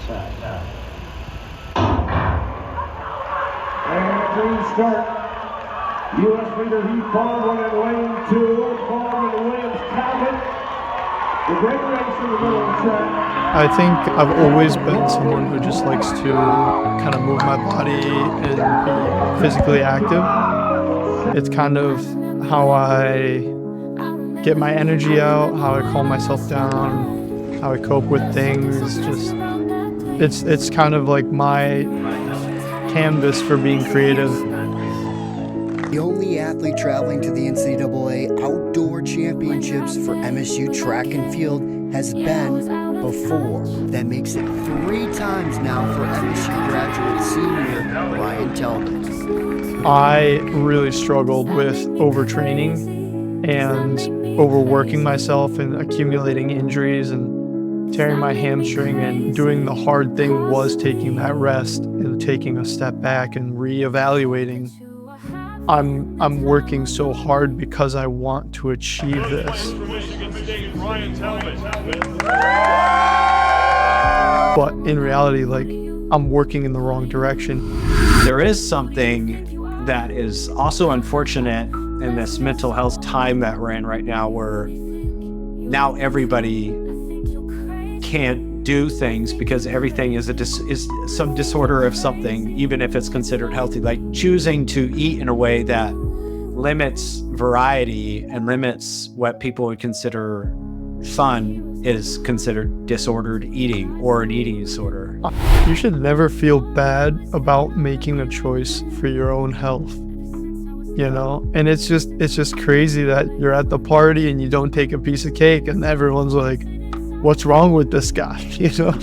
And clean start. U.S. leader Heath Baldwin in lane 2. Baldwin and Williams Talbot. The great race in the middle of the track. I think I've always been someone who just likes to kind of move my body and be physically active. It's kind of how I get my energy out, how I calm myself down, how I cope with things. Just it's kind of like my canvas for being creative. The only athlete traveling to the NCAA Outdoor Championships for MSU track and field has been before. That makes it 3 times now for MSU graduate senior Ryan Talbot. I really struggled with overtraining and overworking myself and accumulating injuries and tearing my hamstring, and doing the hard thing was taking that rest and taking a step back and reevaluating. I'm working so hard because I want to achieve this. But in reality, like, I'm working in the wrong direction. There is something that is also unfortunate in this mental health time that we're in right now, where now everybody can't do things because everything is is some disorder of something, even if it's considered healthy. Like choosing to eat in a way that limits variety and limits what people would consider fun is considered disordered eating or an eating disorder. You should never feel bad about making a choice for your own health, you know? And it's just crazy that you're at the party and you don't take a piece of cake and everyone's like, what's wrong with this guy? You know,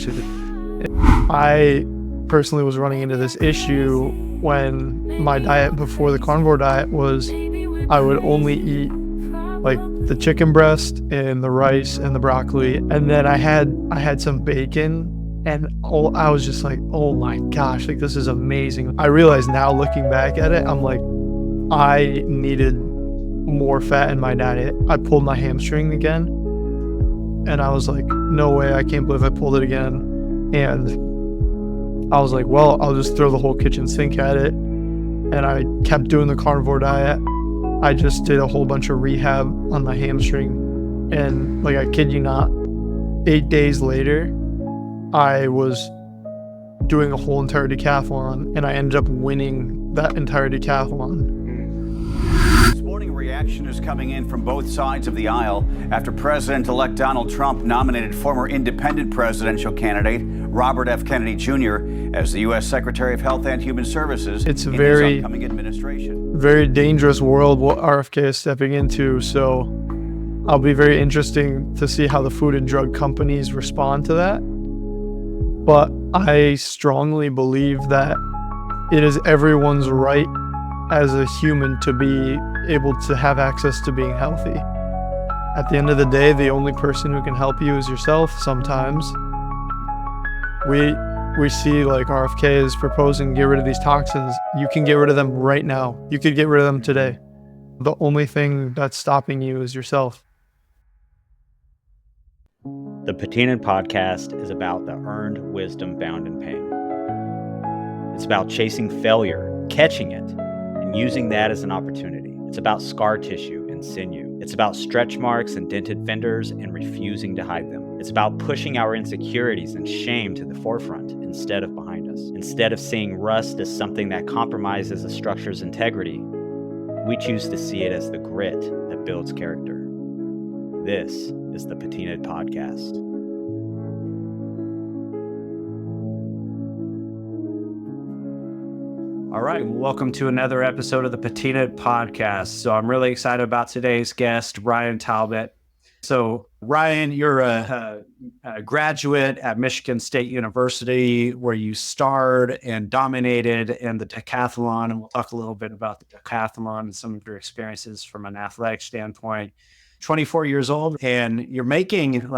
I personally was running into this issue when my diet before the Carnivore Diet was I would only eat like the chicken breast and the rice and the broccoli, and then I had some bacon, and I was just like, oh my gosh, like this is amazing. I realize now, looking back at it, I'm like, I needed more fat in my diet. I pulled my hamstring again. And I was like, no way, I can't believe I pulled it again. And I was like, well, I'll just throw the whole kitchen sink at it. And I kept doing the Carnivore Diet. I just did a whole bunch of rehab on my hamstring. And like, I kid you not, 8 days later, I was doing a whole entire decathlon, and I ended up winning that entire decathlon. Reaction is coming in from both sides of the aisle after President-elect Donald Trump nominated former independent presidential candidate Robert F. Kennedy Jr. as the U.S. Secretary of Health and Human Services it's a in very, his upcoming administration. Very dangerous world what RFK is stepping into, so I'll be very interesting to see how the food and drug companies respond to that. But I strongly believe that it is everyone's right as a human to be able to have access to being healthy. At the end of the day, the only person who can help you is yourself sometimes. We see like RFK is proposing to get rid of these toxins. You can get rid of them right now. You could get rid of them today. The only thing that's stopping you is yourself. The Patina'd podcast is about the earned wisdom found in pain. It's about chasing failure, catching it, and using that as an opportunity. It's about scar tissue and sinew. It's about stretch marks and dented fenders and refusing to hide them. It's about pushing our insecurities and shame to the forefront instead of behind us. Instead of seeing rust as something that compromises a structure's integrity, we choose to see it as the grit that builds character. This is the Patina'd podcast. All right, welcome to another episode of the Patina'd podcast. So I'm really excited about today's guest, Ryan Talbot. So Ryan, you're a graduate at Michigan State University, where you starred and dominated in the Decathlon, and we'll talk a little bit about the Decathlon and some of your experiences from an athletic standpoint. 24 years old, and you're making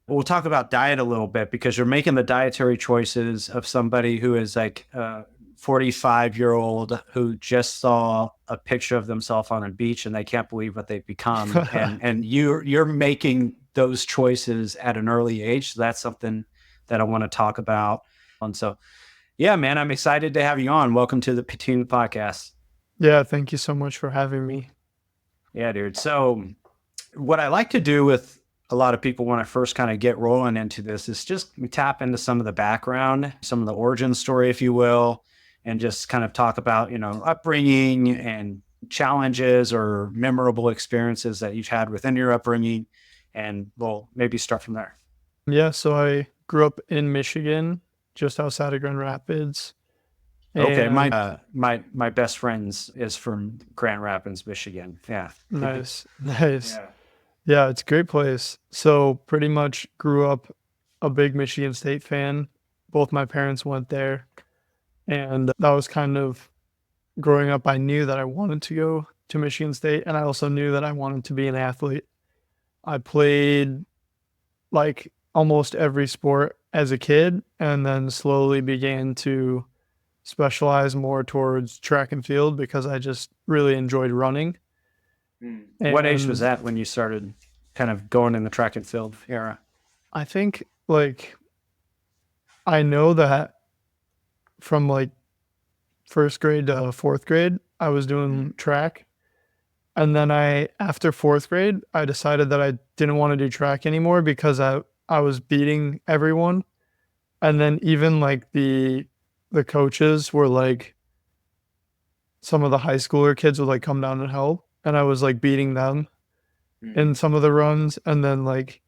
we'll talk about diet a little bit, because you're making the dietary choices of somebody who is like 45-year-old who just saw a picture of themselves on a beach and they can't believe what they've become. and you're making those choices at an early age. So that's something that I want to talk about. And so, yeah, man, I'm excited to have you on. Welcome to the Patina'd podcast. Yeah, thank you so much for having me. Yeah, dude. So what I like to do with a lot of people when I first kind of get rolling into this is just tap into some of the background, some of the origin story, if you will, and just kind of talk about, upbringing and challenges or memorable experiences that you've had within your upbringing. And we'll maybe start from there. Yeah, so I grew up in Michigan, just outside of Grand Rapids. Okay, And my best friends is from Grand Rapids, Michigan. Yeah. nice. Yeah. Yeah, it's a great place. So pretty much grew up a big Michigan State fan. Both my parents went there. And that was kind of growing up, I knew that I wanted to go to Michigan State. And I also knew that I wanted to be an athlete. I played like almost every sport as a kid and then slowly began to specialize more towards track and field because I just really enjoyed running. What age was And that when you started kind of going in the track and field era? I think like I know that from like first grade to fourth grade, I was doing track. And then after fourth grade, I decided that I didn't want to do track anymore because I was beating everyone. And then even like the coaches were like, some of the high schooler kids would like come down and help. And I was like beating them in some of the runs. And then like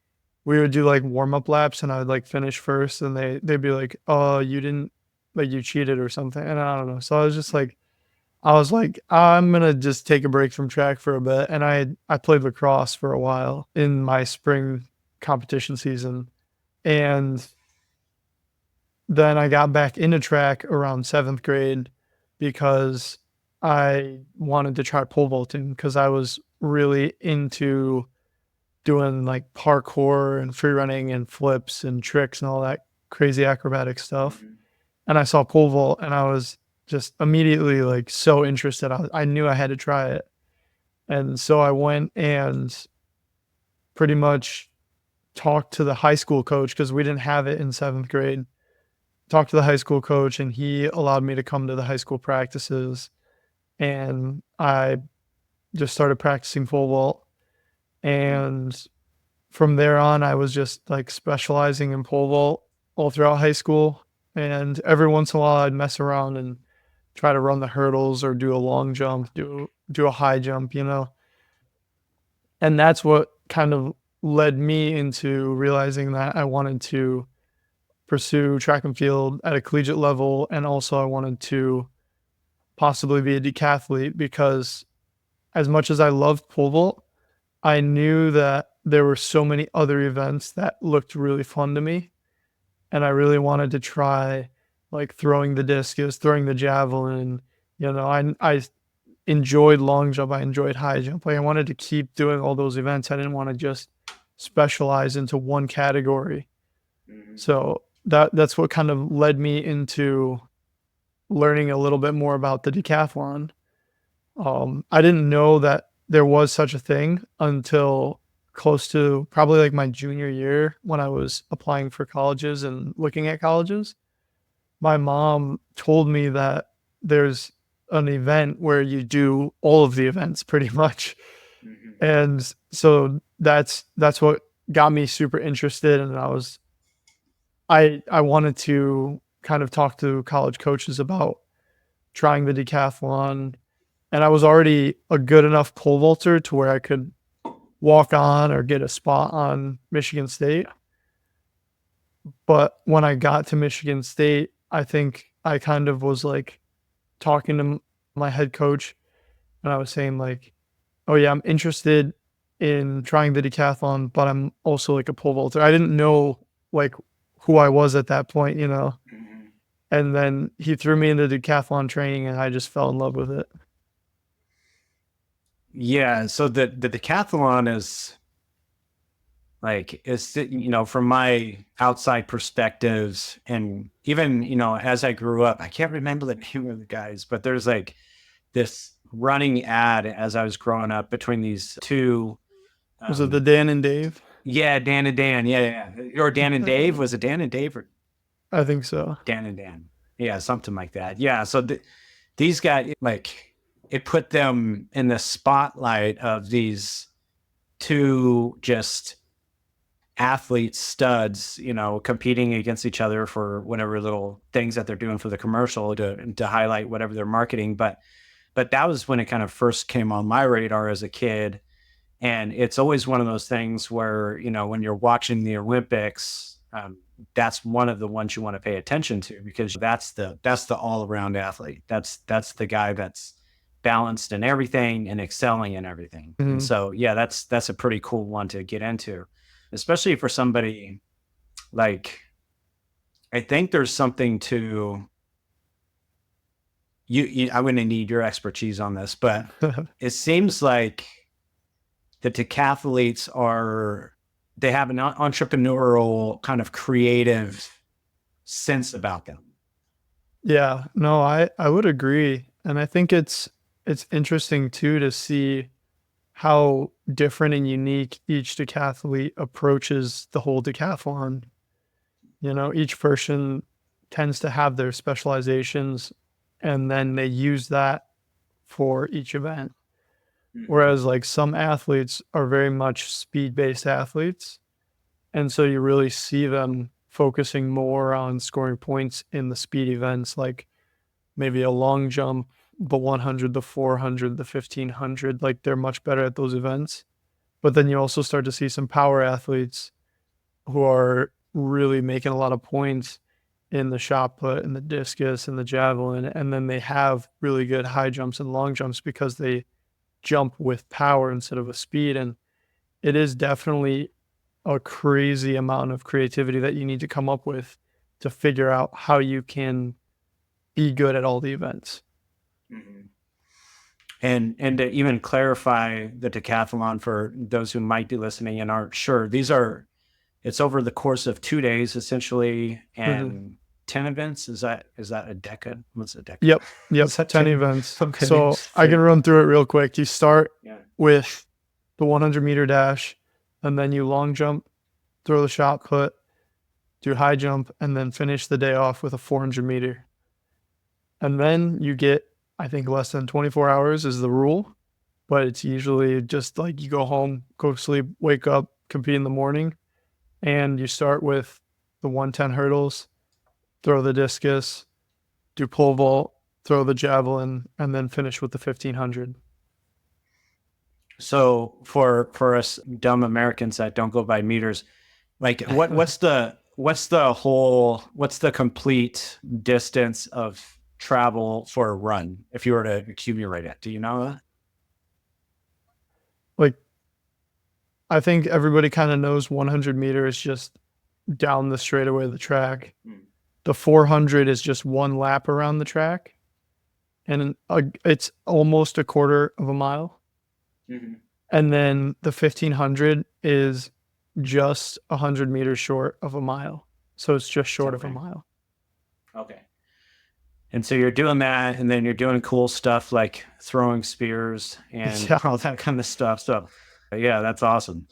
we would do like warm up laps and I would like finish first and they'd be like, oh, you didn't, like you cheated or something. And I don't know. So I was like, I'm going to just take a break from track for a bit. And I played lacrosse for a while in my spring competition season. And then I got back into track around 7th grade because I wanted to try pole vaulting because I was really into doing like parkour and free running and flips and tricks and all that crazy acrobatic stuff. And I saw pole vault and I was just immediately like so interested. I knew I had to try it. And so I went and pretty much talked to the high school coach because we didn't have it in 7th grade. Talked to the high school coach and he allowed me to come to the high school practices. And I just started practicing pole vault. And from there on, I was just like specializing in pole vault all throughout high school. And every once in a while, I'd mess around and try to run the hurdles or do a long jump, do a high jump, And that's what kind of led me into realizing that I wanted to pursue track and field at a collegiate level. And also I wanted to possibly be a decathlete because as much as I loved pole vault, I knew that there were so many other events that looked really fun to me. And I really wanted to try like throwing the discus, throwing the javelin. I enjoyed long jump. I enjoyed high jump. Like I wanted to keep doing all those events. I didn't want to just specialize into one category. So that's what kind of led me into learning a little bit more about the decathlon. I didn't know that there was such a thing until close to probably like my junior year when I was applying for colleges and looking at colleges. My mom told me that there's an event where you do all of the events pretty much. And so that's what got me super interested. And I wanted to kind of talk to college coaches about trying the decathlon. And I was already a good enough pole vaulter to where I could walk on or get a spot on Michigan State. But when I got to Michigan State, I think I kind of was like talking to my head coach and I was saying like, oh yeah, I'm interested in trying the decathlon, but I'm also like a pole vaulter. I didn't know like who I was at that point, And then he threw me into decathlon training and I just fell in love with it. Yeah. So the decathlon is like, from my outside perspectives and even, as I grew up, I can't remember the name of the guys, but there's like this running ad as I was growing up between these two. Was it the Dan and Dave? Yeah, Dan and Dan. Yeah. Or Dan and Dave. Was it Dan and Dave or I think so. Dan and Dan? Yeah, something like that. Yeah. So these guys, like, it put them in the spotlight of these two just athletes, studs, competing against each other for whatever little things that they're doing for the commercial to highlight whatever they're marketing. But that was when it kind of first came on my radar as a kid. And it's always one of those things where, when you're watching the Olympics, that's one of the ones you want to pay attention to, because that's the all around athlete. That's the guy that's balanced in everything and excelling in everything. Mhm. And so, yeah, that's a pretty cool one to get into, especially for somebody like, I think there's something to you. I'm going to need your expertise on this, but it seems like the decathletes they have an entrepreneurial kind of creative sense about them. Yeah, no, I would agree. And I think it's interesting too to see how different and unique each decathlete approaches the whole decathlon. Each person tends to have their specializations, and then they use that for each event. Whereas like some athletes are very much speed-based athletes. And so you really see them focusing more on scoring points in the speed events, like maybe a long jump, the 100, the 400, the 1500, like they're much better at those events. But then you also start to see some power athletes who are really making a lot of points in the shot put and the discus and the javelin. And then they have really good high jumps and long jumps because they jump with power instead of with speed. And it is definitely a crazy amount of creativity that you need to come up with to figure out how you can be good at all the events. Mm-hmm. And to even clarify the decathlon for those who might be listening and aren't sure, it's over the course of 2 days essentially, and 10 events. Is that a decade? What's a decade? Yep. 10 events. Okay. So I can run through it real quick. You start with the 100-meter dash, and then you long jump, throw the shot put, do high jump, and then finish the day off with a 400-meter. And then you get, I think, less than 24 hours is the rule, but it's usually just like you go home, go to sleep, wake up, compete in the morning, and you start with the 110 hurdles, throw the discus, do pole vault, throw the javelin, and then finish with the 1500. So for us dumb Americans that don't go by meters, like what's the complete distance of travel for a run if you were to accumulate it? Do you know that? Like, I think everybody kind of knows 100 meters just down the straightaway of the track. The 400 is just one lap around the track, and it's almost a quarter of a mile. Mm-hmm. And then the 1500 is just 100 meters short of a mile. So it's just short of a mile. Okay. And so you're doing that, and then you're doing cool stuff like throwing spears and all that kind of stuff. So yeah, that's awesome.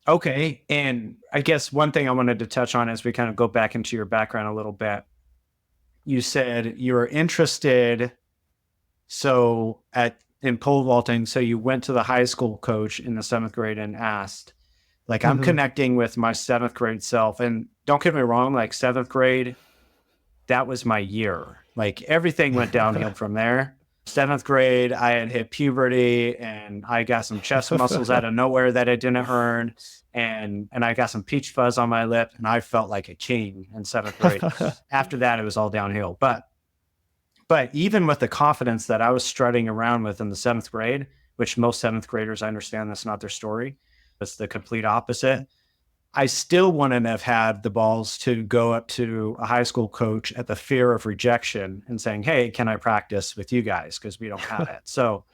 Okay. And I guess one thing I wanted to touch on as we kind of go back into your background a little bit, you said you were interested in pole vaulting. So you went to the high school coach in the 7th grade and asked, like, I'm connecting with my 7th grade self. And don't get me wrong, like 7th grade, that was my year. Like everything went downhill from there. 7th grade, I had hit puberty and I got some chest muscles out of nowhere that I didn't earn. And I got some peach fuzz on my lip and I felt like a king in 7th grade. After that, it was all downhill. But even with the confidence that I was strutting around with in the 7th grade, which most 7th graders, I understand that's not their story. It's the complete opposite. I still wouldn't have had the balls to go up to a high school coach at the fear of rejection and saying, hey, can I practice with you guys? Because we don't have it. So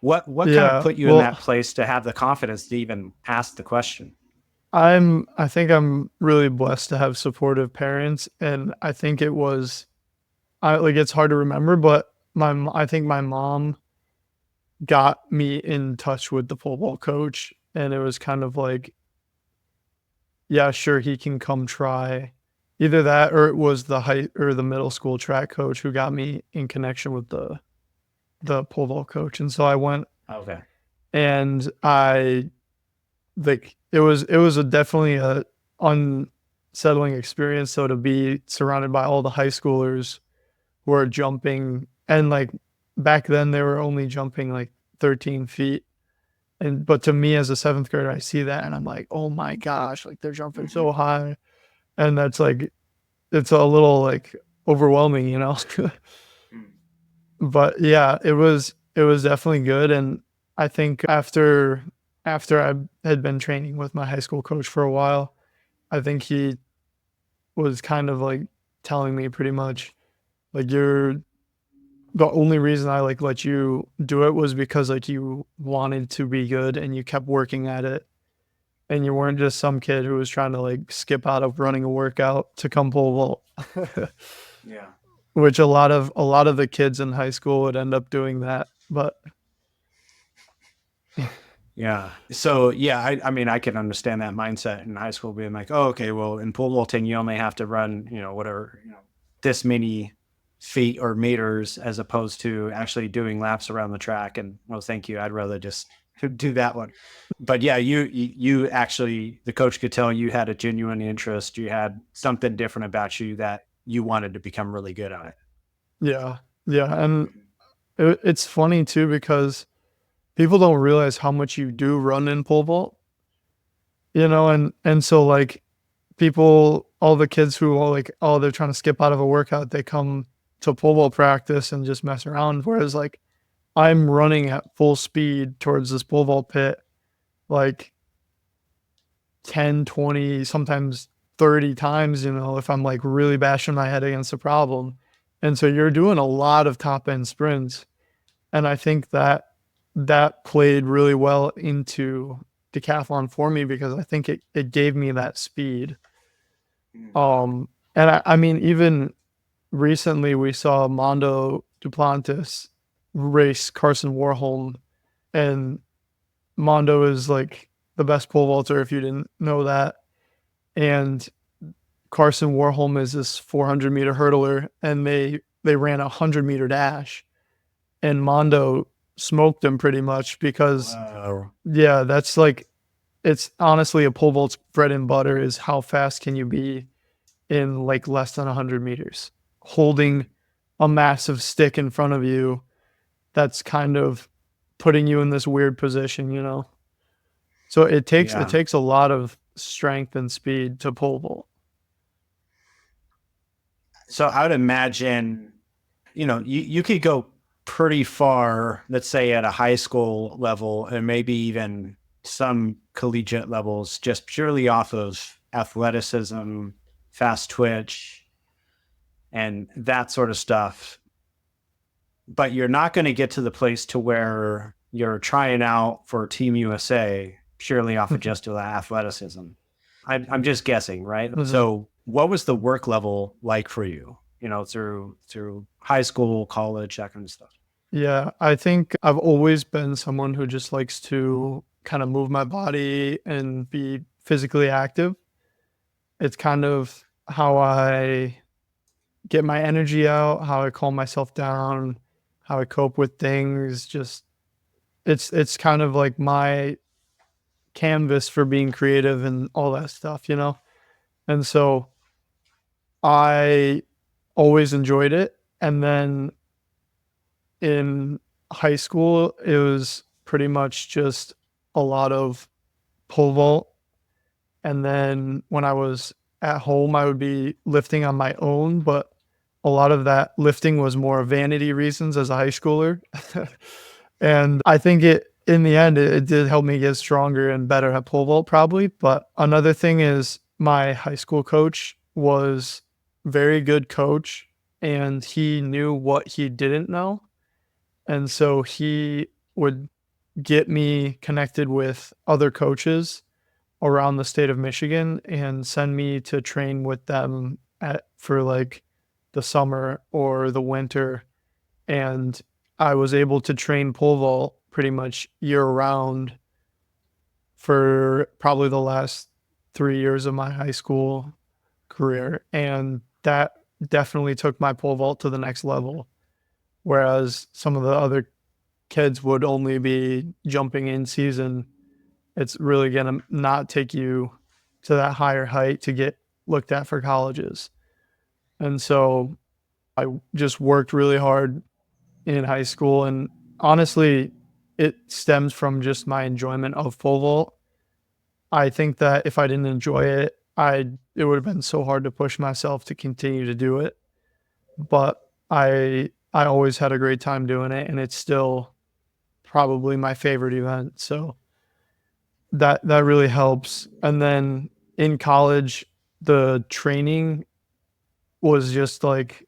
what kind of put you in that place to have the confidence to even ask the question? I think I'm really blessed to have supportive parents. And I think it was, it's hard to remember, but I think my mom got me in touch with the pole vault coach. And it was kind of like, yeah, sure, he can come try. Either that or it was the middle school track coach who got me in connection with the pole vault coach. And so I went, Okay. and I like it was definitely a unsettling experience. So to be surrounded by all the high schoolers who are jumping, and like back then they were only jumping like 13 feet. But to me as a seventh grader, I see that and I'm like, oh my gosh, like they're jumping so high. And that's like, it's a little like overwhelming, you know? But yeah, it was definitely good. And I think after I had been training with my high school coach for a while, I think he was kind of like telling me pretty much like you're the only reason I like let you do it was because like you wanted to be good and you kept working at it, and you weren't just some kid who was trying to like skip out of running a workout to come pole vault. Yeah. Which a lot of the kids in high school would end up doing that. But Yeah. So yeah, I mean, I can understand that mindset in high school being like, oh, okay, well, in pole vaulting, you only have to run, whatever, this many feet or meters as opposed to actually doing laps around the track. And well, thank you. I'd rather just do that one. But yeah, you actually, the coach could tell you had a genuine interest. You had something different about you that you wanted to become really good at it. yeah, yeah. And it's funny too, because people don't realize how much you do run in pole vault, and so like all the kids who are like, oh, they're trying to skip out of a workout, they come to pole vault practice and just mess around. Whereas like I'm running at full speed towards this pole vault pit, like 10, 20, sometimes 30 times, if I'm like really bashing my head against a problem. And so you're doing a lot of top end sprints. And I think that played really well into decathlon for me, because I think it gave me that speed. And I mean, even recently we saw Mondo Duplantis race Carson Warholm, and Mondo is like the best pole vaulter if you didn't know that. And Carson Warholm is this 400-meter hurdler, and they ran a 100-meter dash, and Mondo smoked him pretty much because, Wow. yeah, that's like, it's honestly a pole vault's bread and butter is how fast can you be in like less than 100 meters, holding a massive stick in front of you that's kind of putting you in this weird position. So it takes a lot of strength and speed to pole vault. So I would imagine, you could go pretty far, let's say at a high school level and maybe even some collegiate levels, just purely off of athleticism, fast twitch, and that sort of stuff. But you're not going to get to the place to where you're trying out for Team USA purely off of just athleticism. I'm just guessing, right? Mhm. So what was the work level like for you, through high school, college, that kind of stuff? Yeah, I think I've always been someone who just likes to kind of move my body and be physically active. It's kind of how I get my energy out, how I calm myself down, how I cope with things. Just it's kind of like my canvas for being creative and all that stuff. And so I always enjoyed it. And then in high school, it was pretty much just a lot of pole vault. And then when I was at home, I would be lifting on my own, but a lot of that lifting was more vanity reasons as a high schooler. And I think in the end, it did help me get stronger and better at pole vault probably. But another thing is my high school coach was very good coach, and he knew what he didn't know. And so he would get me connected with other coaches around the state of Michigan and send me to train with them for like the summer or the winter. And I was able to train pole vault pretty much year round for probably the last 3 years of my high school career, and that definitely took my pole vault to the next level. Whereas some of the other kids would only be jumping in season, it's really going to not take you to that higher height to get looked at for colleges. And so I just worked really hard in high school, and honestly, it stems from just my enjoyment of pole vault. I think that if I didn't enjoy it, it would have been so hard to push myself to continue to do it. But I always had a great time doing it, and it's still probably my favorite event. So that really helps. And then in college, the training was just like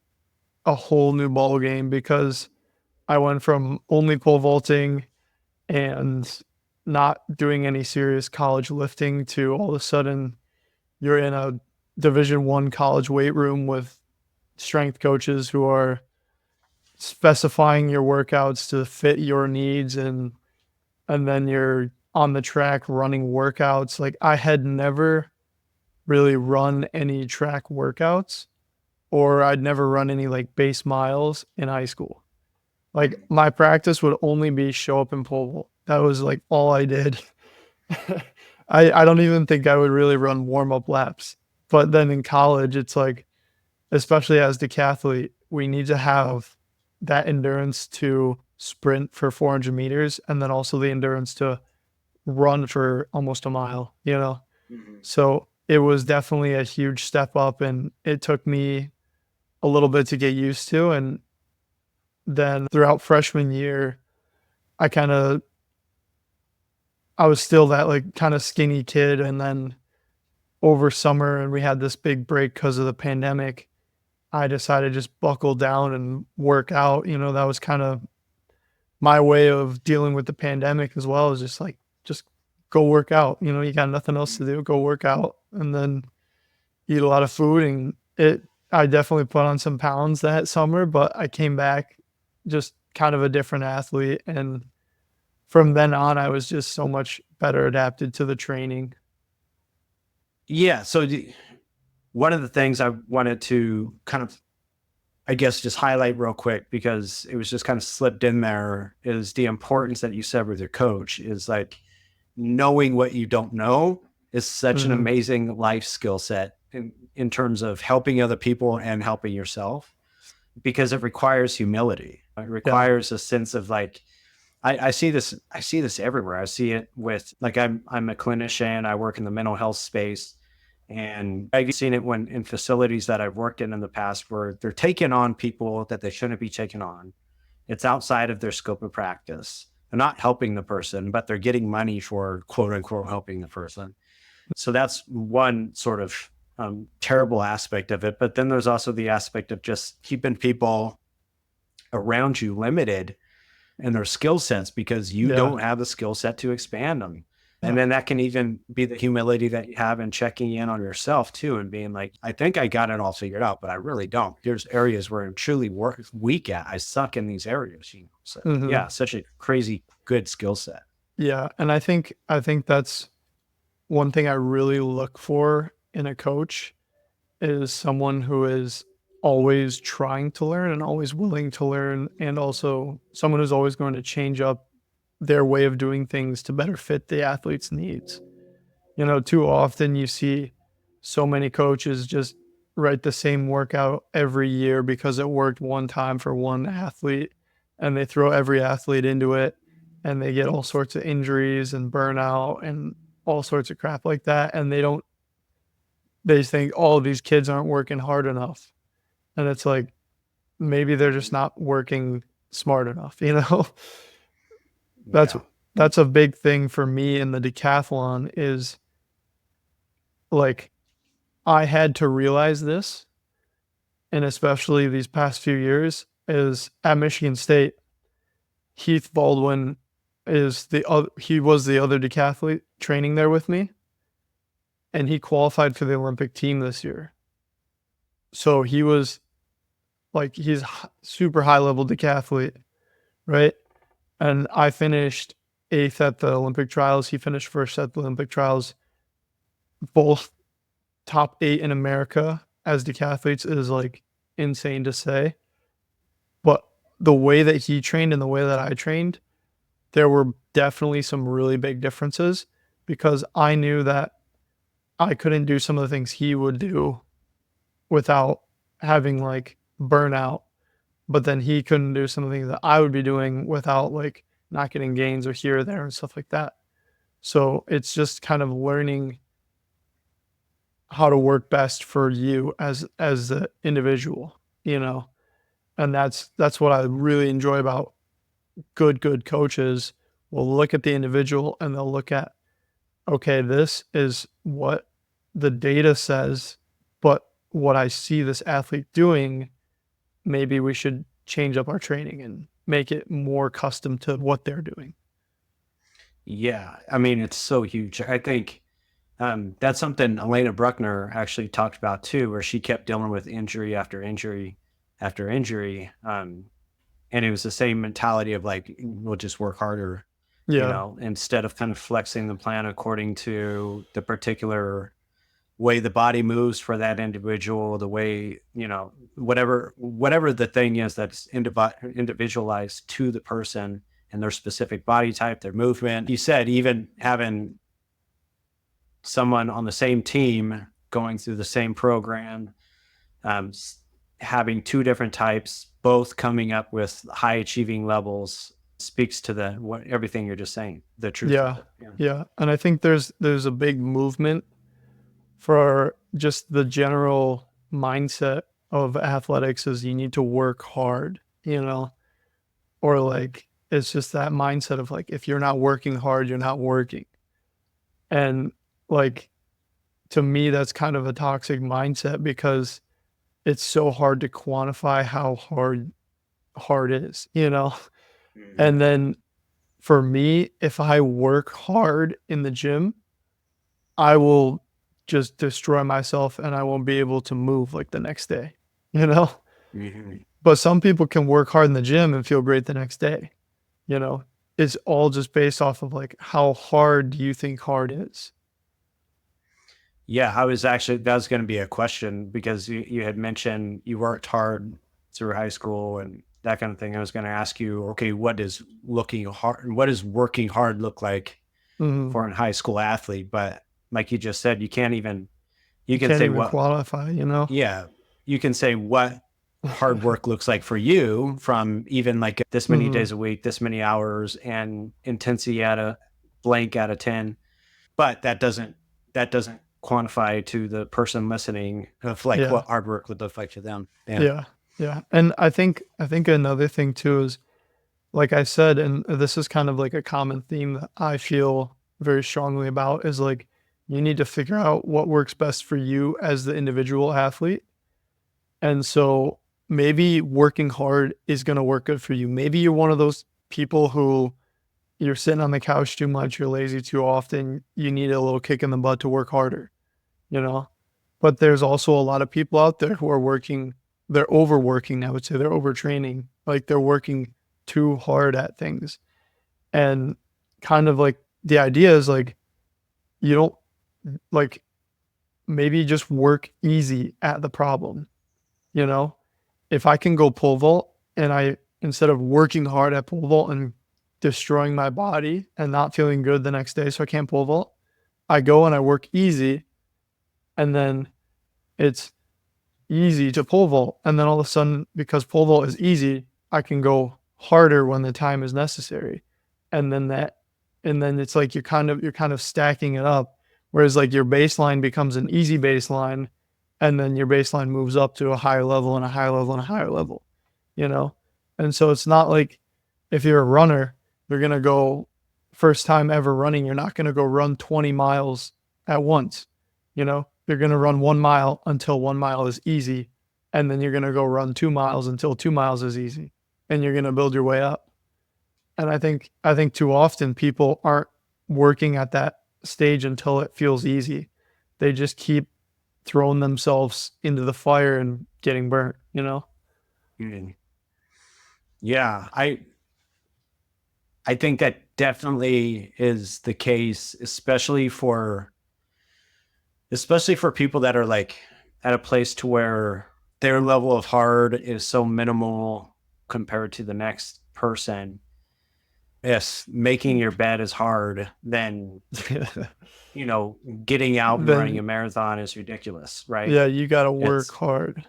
a whole new ball game, because I went from only pole vaulting and not doing any serious college lifting to all of a sudden you're in a Division I college weight room with strength coaches who are specifying your workouts to fit your needs, and then you're on the track running workouts. Like, I had never really run any track workouts, or I'd never run any like base miles in high school. Like, my practice would only be show up and pole vault. That was like all I did. I don't even think I would really run warm-up laps. But then in college, it's like, especially as decathlete, we need to have that endurance to sprint for 400 meters, and then also the endurance to run for almost a mile, you know? Mm-hmm. So it was definitely a huge step up, and it took me a little bit to get used to. And then throughout freshman year, I was still that like kind of skinny kid. And then over summer, and we had this big break because of the pandemic, I decided to just buckle down and work out. You know, that was kind of my way of dealing with the pandemic as well, is just go work out. You know, you got nothing else to do, go work out, and then eat a lot of food. And I definitely put on some pounds that summer, but I came back just kind of a different athlete. And from then on, I was just so much better adapted to the training. Yeah. So one of the things I wanted to kind of, I guess, just highlight real quick, because it was just kind of slipped in there, is the importance that you said with your coach is like knowing what you don't know is such an amazing life skill set in terms of helping other people and helping yourself, because it requires humility. It requires a sense of like, I see this everywhere. I see it with, like, I'm a clinician. I work in the mental health space, and I've seen it when in facilities that I've worked in the past, where they're taking on people that they shouldn't be taking on. It's outside of their scope of practice. They're not helping the person, but they're getting money for quote unquote helping the person. So that's one sort of terrible aspect of it. But then there's also the aspect of just keeping people around you limited in their skill sets, because you don't have the skill set to expand them. And then that can even be the humility that you have in checking in on yourself too, and being like, I think I got it all figured out, but I really don't. There's areas where I'm truly weak at. I suck in these areas, you know? So yeah, such a crazy good skill set. Yeah. And I think that's one thing I really look for in a coach, is someone who is always trying to learn and always willing to learn, and also someone who's always going to change up their way of doing things to better fit the athlete's needs. You know, too often you see so many coaches just write the same workout every year because it worked one time for one athlete, and they throw every athlete into it, and they get all sorts of injuries and burnout and all sorts of crap like that. And they just think, oh, these kids aren't working hard enough. And it's like, maybe they're just not working smart enough, you know? That's a big thing for me in the decathlon, is like, I had to realize this, and especially these past few years, is at Michigan State, Heath Baldwin he was the other decathlete training there with me, and he qualified for the Olympic team this year. So he was like, he's super high level decathlete, right? And I finished 8th at the Olympic trials. He finished 1st at the Olympic trials. both top 8 in America as decathletes is like insane to say. But the way that he trained and the way that I trained, there were definitely some really big differences because I knew that I couldn't do some of the things he would do without having like burnout. But then he couldn't do some of the things that I would be doing without like not getting gains or here or there and stuff like that. So it's just kind of learning how to work best for you as the individual, and that's what I really enjoy about good coaches. Will look at the individual and they'll look at, okay, this is what the data says, but what I see this athlete doing, maybe we should change up our training and make it more custom to what they're doing. Yeah, I mean, it's so huge. I think that's something Elena Bruckner actually talked about too, where she kept dealing with injury after injury after injury. And it was the same mentality of like, we'll just work harder, Yeah. instead of kind of flexing the plan according to the particular way the body moves for that individual, the way, whatever the thing is that's individualized to the person and their specific body type, their movement. You said even having someone on the same team going through the same program, having two different types, both coming up with high achieving levels, speaks to everything you're just saying, the truth. Yeah. Yeah. And I think there's a big movement for just the general mindset of athletics is you need to work hard, or like it's just that mindset of like, if you're not working hard, you're not working. And like, to me, that's kind of a toxic mindset because it's so hard to quantify how hard is, And then for me, if I work hard in the gym, I will just destroy myself and I won't be able to move like the next day, But some people can work hard in the gym and feel great the next day, It's all just based off of like, how hard do you think hard is? Yeah, that was going to be a question because you had mentioned you worked hard through high school and that kind of thing. I was going to ask you, okay, what does working hard look like for a high school athlete? But like you just said, you can't even qualify, Yeah, you can say what hard work looks like for you from even like this many days a week, this many hours, and intensity at a blank out of 10. But that doesn't quantify to the person listening of like what hard work would look like to them. Yeah. And I think another thing too is, like I said, and this is kind of like a common theme that I feel very strongly about, is like, you need to figure out what works best for you as the individual athlete. And so maybe working hard is going to work good for you. Maybe you're one of those people who you're sitting on the couch too much, you're lazy too often, you need a little kick in the butt to work harder, But there's also a lot of people out there who are they're overworking, I would say. They're overtraining. Like, they're working too hard at things. And kind of like the idea is like, you don't like, maybe just work easy at the problem. If I can go pole vault and instead of working hard at pole vault and destroying my body and not feeling good the next day so I can't pole vault, I go and I work easy, and then it's easy to pole vault. And then all of a sudden, because pole vault is easy, I can go harder when the time is necessary. And then it's like you're kind of stacking it up. Whereas like your baseline becomes an easy baseline, and then your baseline moves up to a higher level and a higher level and a higher level, And so it's not like if you're a runner, you're going to go first time ever running, you're not going to go run 20 miles at once. You're going to run 1 mile until 1 mile is easy. And then you're going to go run 2 miles until 2 miles is easy. And you're going to build your way up. And I think too often people aren't working at that stage until it feels easy. They just keep throwing themselves into the fire and getting burnt, Yeah, I think that definitely is the case, especially for especially for people that are like at a place to where their level of hard is so minimal compared to the next person. Yes, making your bed is hard, then getting out and running a marathon is ridiculous, right? Yeah, you got to work hard.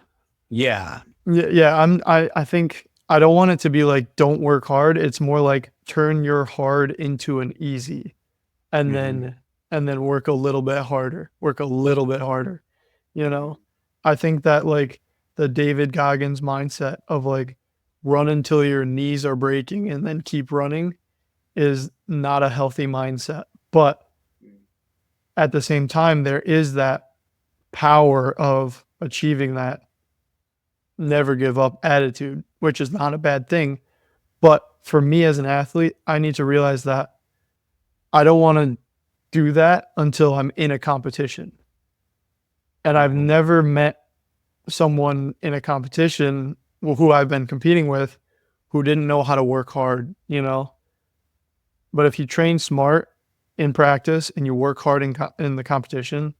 Yeah. Yeah, I think I don't want it to be like don't work hard. It's more like turn your hard into an easy, and then work a little bit harder. Work a little bit harder. I think that like the David Goggins mindset of like run until your knees are breaking and then keep running is not a healthy mindset. But at the same time, there is that power of achieving that never give up attitude, which is not a bad thing. But for me as an athlete, I need to realize that I don't want to do that until I'm in a competition. And I've never met someone in a competition who I've been competing with who didn't know how to work hard, But if you train smart in practice and you work hard in the competition,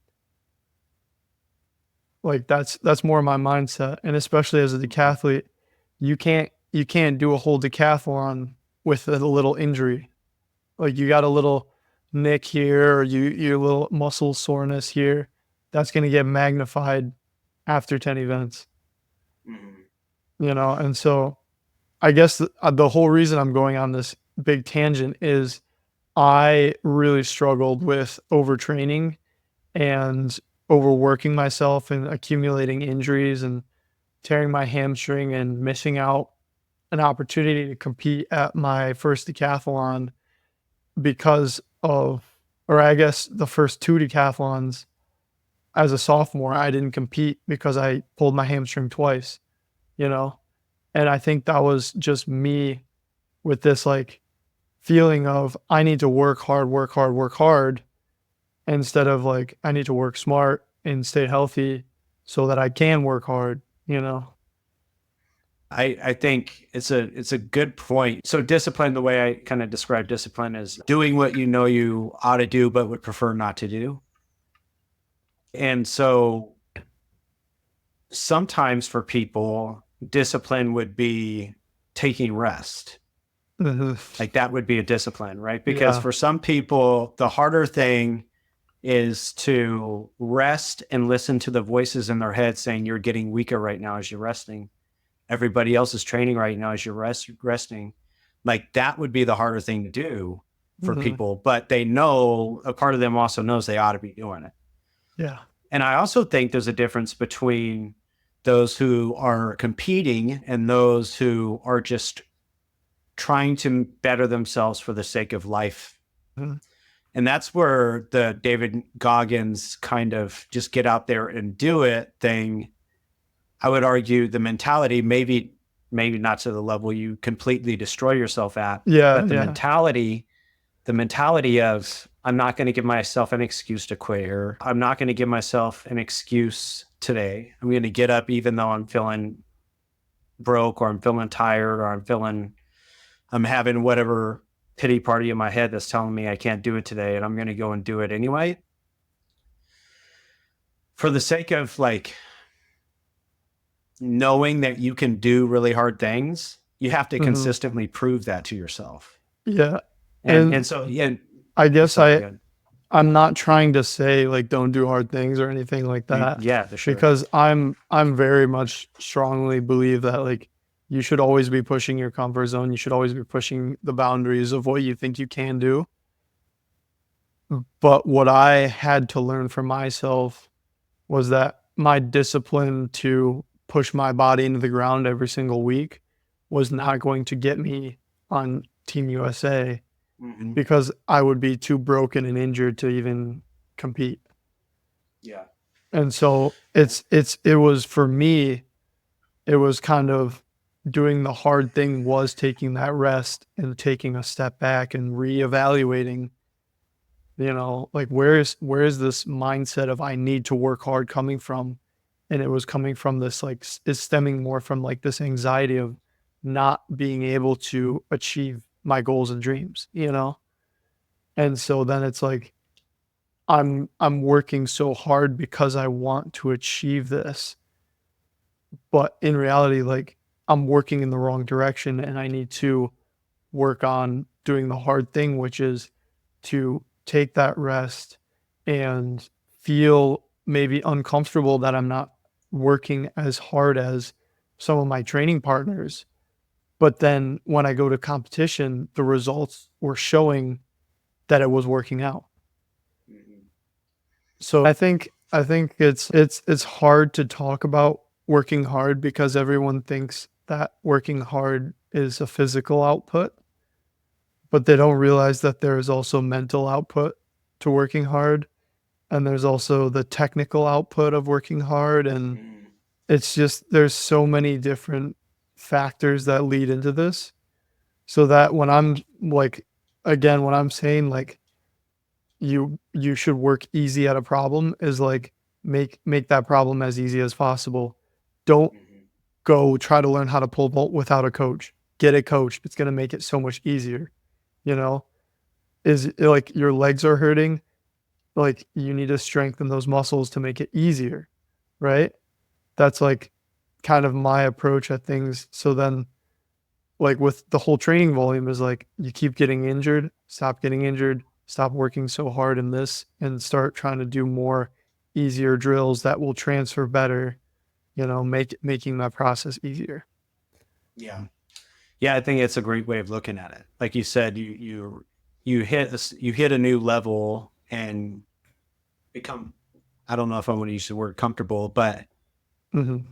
like that's more my mindset. And especially as a decathlete, you can't do a whole decathlon with a little injury. Like you got a little nick here or your little muscle soreness here. That's going to get magnified after 10 events. And so I guess the whole reason I'm going on this big tangent is I really struggled with overtraining and overworking myself and accumulating injuries and tearing my hamstring and missing out an opportunity to compete at my first decathlon because of, or I guess the first 2 decathlons as a sophomore, I didn't compete because I pulled my hamstring twice, And I think that was just me with this like feeling of I need to work hard instead of like I need to work smart and stay healthy so that I can work hard, I think it's a good point. So discipline, the way I kind of describe discipline is doing what you know you ought to do, but would prefer not to do. And so sometimes for people, discipline would be taking rest. Like that would be a discipline, right? Because for some people, the harder thing is to rest and listen to the voices in their head saying you're getting weaker right now as you're resting. Everybody else is training right now as you're resting. Like that would be the harder thing to do for people, but they know, a part of them also knows they ought to be doing it. Yeah. And I also think there's a difference between those who are competing and those who are just trying to better themselves for the sake of life. And that's where the David Goggins kind of just get out there and do it thing. I would argue the mentality, maybe not to the level you completely destroy yourself at, but the mentality of I'm not going to give myself an excuse to quit, or I'm not going to give myself an excuse today. I'm going to get up even though I'm feeling broke or I'm feeling tired or I'm having whatever pity party in my head that's telling me I can't do it today, and I'm going to go and do it anyway. For the sake of like knowing that you can do really hard things, you have to consistently prove that to yourself. Yeah. And so, I guess I'm not trying to say like don't do hard things or anything like that. Yeah, for sure. Because I'm very much strongly believe that like you should always be pushing your comfort zone. You should always be pushing the boundaries of what you think you can do. But what I had to learn for myself was that my discipline to push my body into the ground every single week was not going to get me on Team USA because I would be too broken and injured to even compete. Yeah. And so it was for me, it was kind of doing the hard thing was taking that rest and taking a step back and reevaluating, like where is this mindset of I need to work hard coming from? And it was coming from this, like, it's stemming more from like this anxiety of not being able to achieve my goals and dreams, And so then it's like, I'm working so hard because I want to achieve this. But in reality, like, I'm working in the wrong direction, and I need to work on doing the hard thing, which is to take that rest and feel maybe uncomfortable that I'm not working as hard as some of my training partners. But then when I go to competition, the results were showing that it was working out. So I think it's hard to talk about working hard because everyone thinks that working hard is a physical output, but they don't realize that there is also mental output to working hard, and there's also the technical output of working hard, and it's just there's so many different factors that lead into this. So that when I'm like, again, when I'm saying like you should work easy at a problem is like make that problem as easy as possible. Don't go try to learn how to pole vault without a coach. Get a coach. It's going to make it so much easier. You know, is it like your legs are hurting, like you need to strengthen those muscles to make it easier, right? That's like kind of my approach at things. So then like with the whole training volume is like you keep getting injured, stop getting injured, stop working so hard in this and start trying to do more easier drills that will transfer better, you know, making that process easier. Yeah. Yeah, I think it's a great way of looking at it. Like you said, you hit a new level and become, I don't know if I want to use the word comfortable, but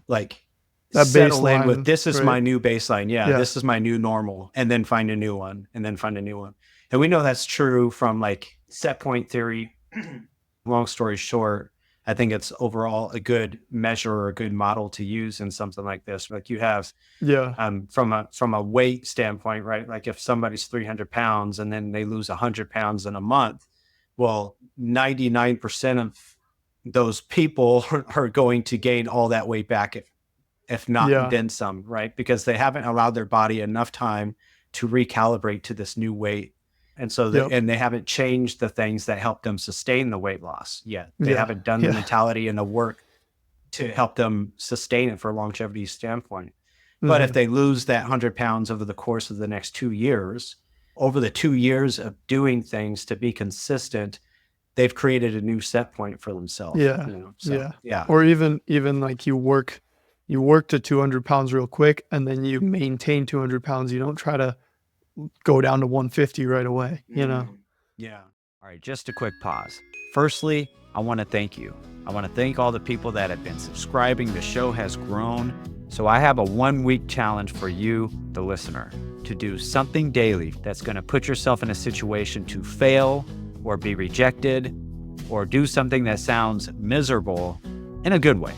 like That settle in baseline, with this is right? my new baseline. Yeah, Yeah. this is my new normal, and then find a new one, and then find a new one. And we know that's true from like set point theory. Long story short, I think it's overall a good measure or a good model to use in something like this. Like you have, Yeah. from a weight standpoint, right? Like if somebody's 300 pounds and then they lose 100 pounds in a month, well, 99% of those people are going to gain all that weight back, if not Yeah. then some, right? Because they haven't allowed their body enough time to recalibrate to this new weight. And so, Yep. and they haven't changed the things that help them sustain the weight loss yet. They Yeah. haven't done the Yeah. mentality and the work to help them sustain it for a longevity standpoint. But if they lose that 100 pounds over the course of the next 2 years, over the 2 years of doing things to be consistent, they've created a new set point for themselves. Yeah. You know? So, yeah. Or even like you work to 200 pounds real quick and then you maintain 200 pounds. You don't try to go down to 150 right away, you know? Yeah. All right, just a quick pause. Firstly, I want to thank you. I want to thank all the people that have been subscribing. The show has grown. So I have a 1-week challenge for you, the listener, to do something daily that's going to put yourself in a situation to fail or be rejected or do something that sounds miserable in a good way.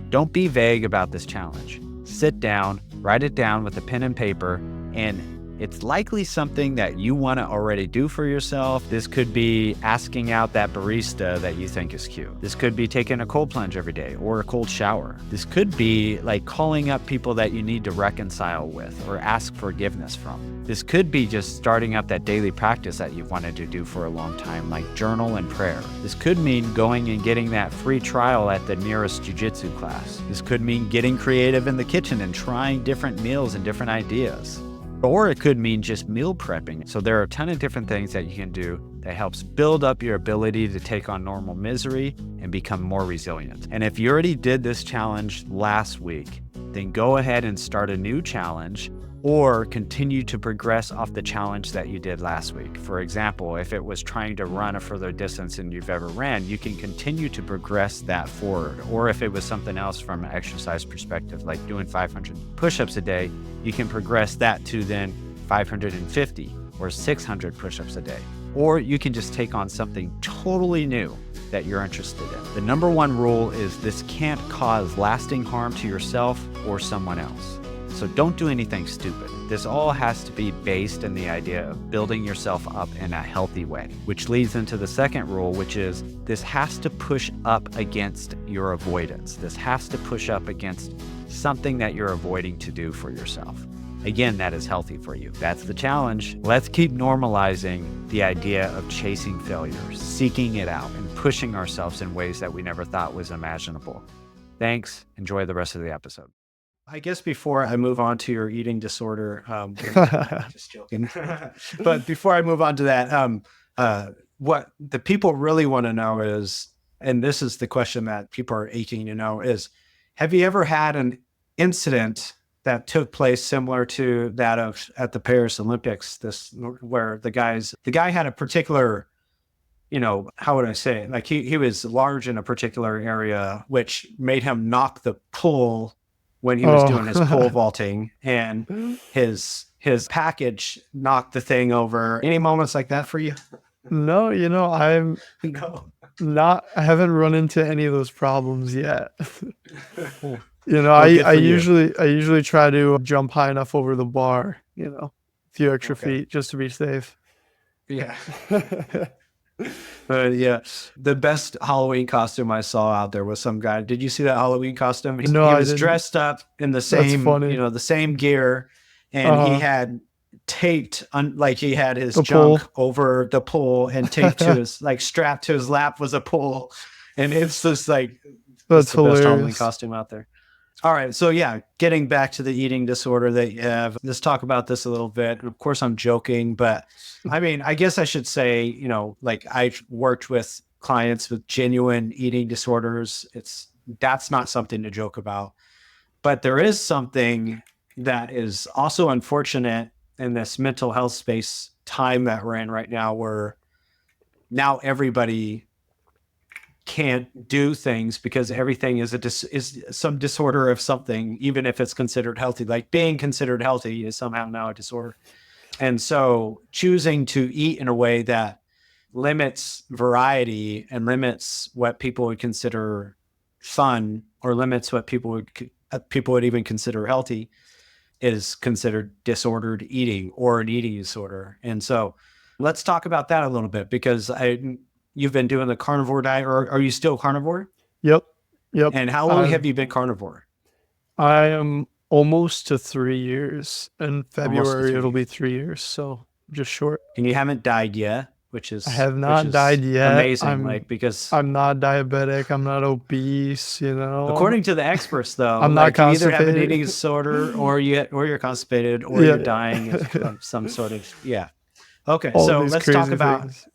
Don't be vague about this challenge. Sit down, write it down with a pen and paper, and it's likely something that you want to already do for yourself. This could be asking out that barista that you think is cute. This could be taking a cold plunge every day or a cold shower. This could be like calling up people that you need to reconcile with or ask forgiveness from. This could be just starting up that daily practice that you've wanted to do for a long time, like journal and prayer. This could mean going and getting that free trial at the nearest jiu-jitsu class. This could mean getting creative in the kitchen and trying different meals and different ideas. Or it could mean just meal prepping. So there are a ton of different things that you can do that helps build up your ability to take on normal misery and become more resilient. And if you already did this challenge last week, then go ahead and start a new challenge or continue to progress off the challenge that you did last week. For example, if it was trying to run a further distance than you've ever ran, you can continue to progress that forward. Or if it was something else from an exercise perspective, like doing 500 push-ups a day, you can progress that to then 550 or 600 push-ups a day. Or you can just take on something totally new that you're interested in. The number one rule is this can't cause lasting harm to yourself or someone else. So don't do anything stupid. This all has to be based in the idea of building yourself up in a healthy way, which leads into the second rule, which is this has to push up against your avoidance. This has to push up against something that you're avoiding to do for yourself. again, that is healthy for you. That's the challenge. Let's keep normalizing the idea of chasing failure, seeking it out, and pushing ourselves in ways that we never thought was imaginable. Thanks. Enjoy the rest of the episode. I guess before I move on to your eating disorder, just joking. But before I move on to that, what the people really want to know is, and this is the question that people are aching to know, is have you ever had an incident that took place similar to that of at the Paris Olympics, where the guy had a particular, how would I say it? Like he was large in a particular area, which made him knock the pole when he was doing his pole vaulting, and his package knocked the thing over. Any moments like that for you? No, I'm No. I haven't run into any of those problems yet. Well, I usually try to jump high enough over the bar, a few extra feet just to be safe. Yeah. Yeah. The best Halloween costume I saw out there was some guy. Did you see that Halloween costume? He was dressed up in the same, the same gear, and he had taped like he had his junk over the pole and taped to his strapped to his lap was a pole, and it's just that's the best Halloween hilarious costume out there. All right, so getting back to the eating disorder that you have, let's talk about this a little bit. Of course, I'm joking, but I mean, I guess I should say, I've worked with clients with genuine eating disorders. That's not something to joke about, but there is something that is also unfortunate in this mental health space time that we're in right now, where now everybody can't do things because everything is some disorder of something, even if it's considered healthy. Like being considered healthy is somehow now a disorder. And so choosing to eat in a way that limits variety and limits what people would consider fun, or limits what people would even consider healthy, is considered disordered eating or an eating disorder. And so let's talk about that a little bit, because you've been doing the carnivore diet, or are you still carnivore? Yep. And how long have you been carnivore? I am almost to 3 years. In February, it'll be 3 years. So just short. And you haven't died yet, I have not died yet. Amazing. Because I'm not diabetic. I'm not obese, according to the experts, though, I'm not constipated. You either have an eating disorder, or you're constipated, or you're dying of some sort of, Okay. So let's talk about things.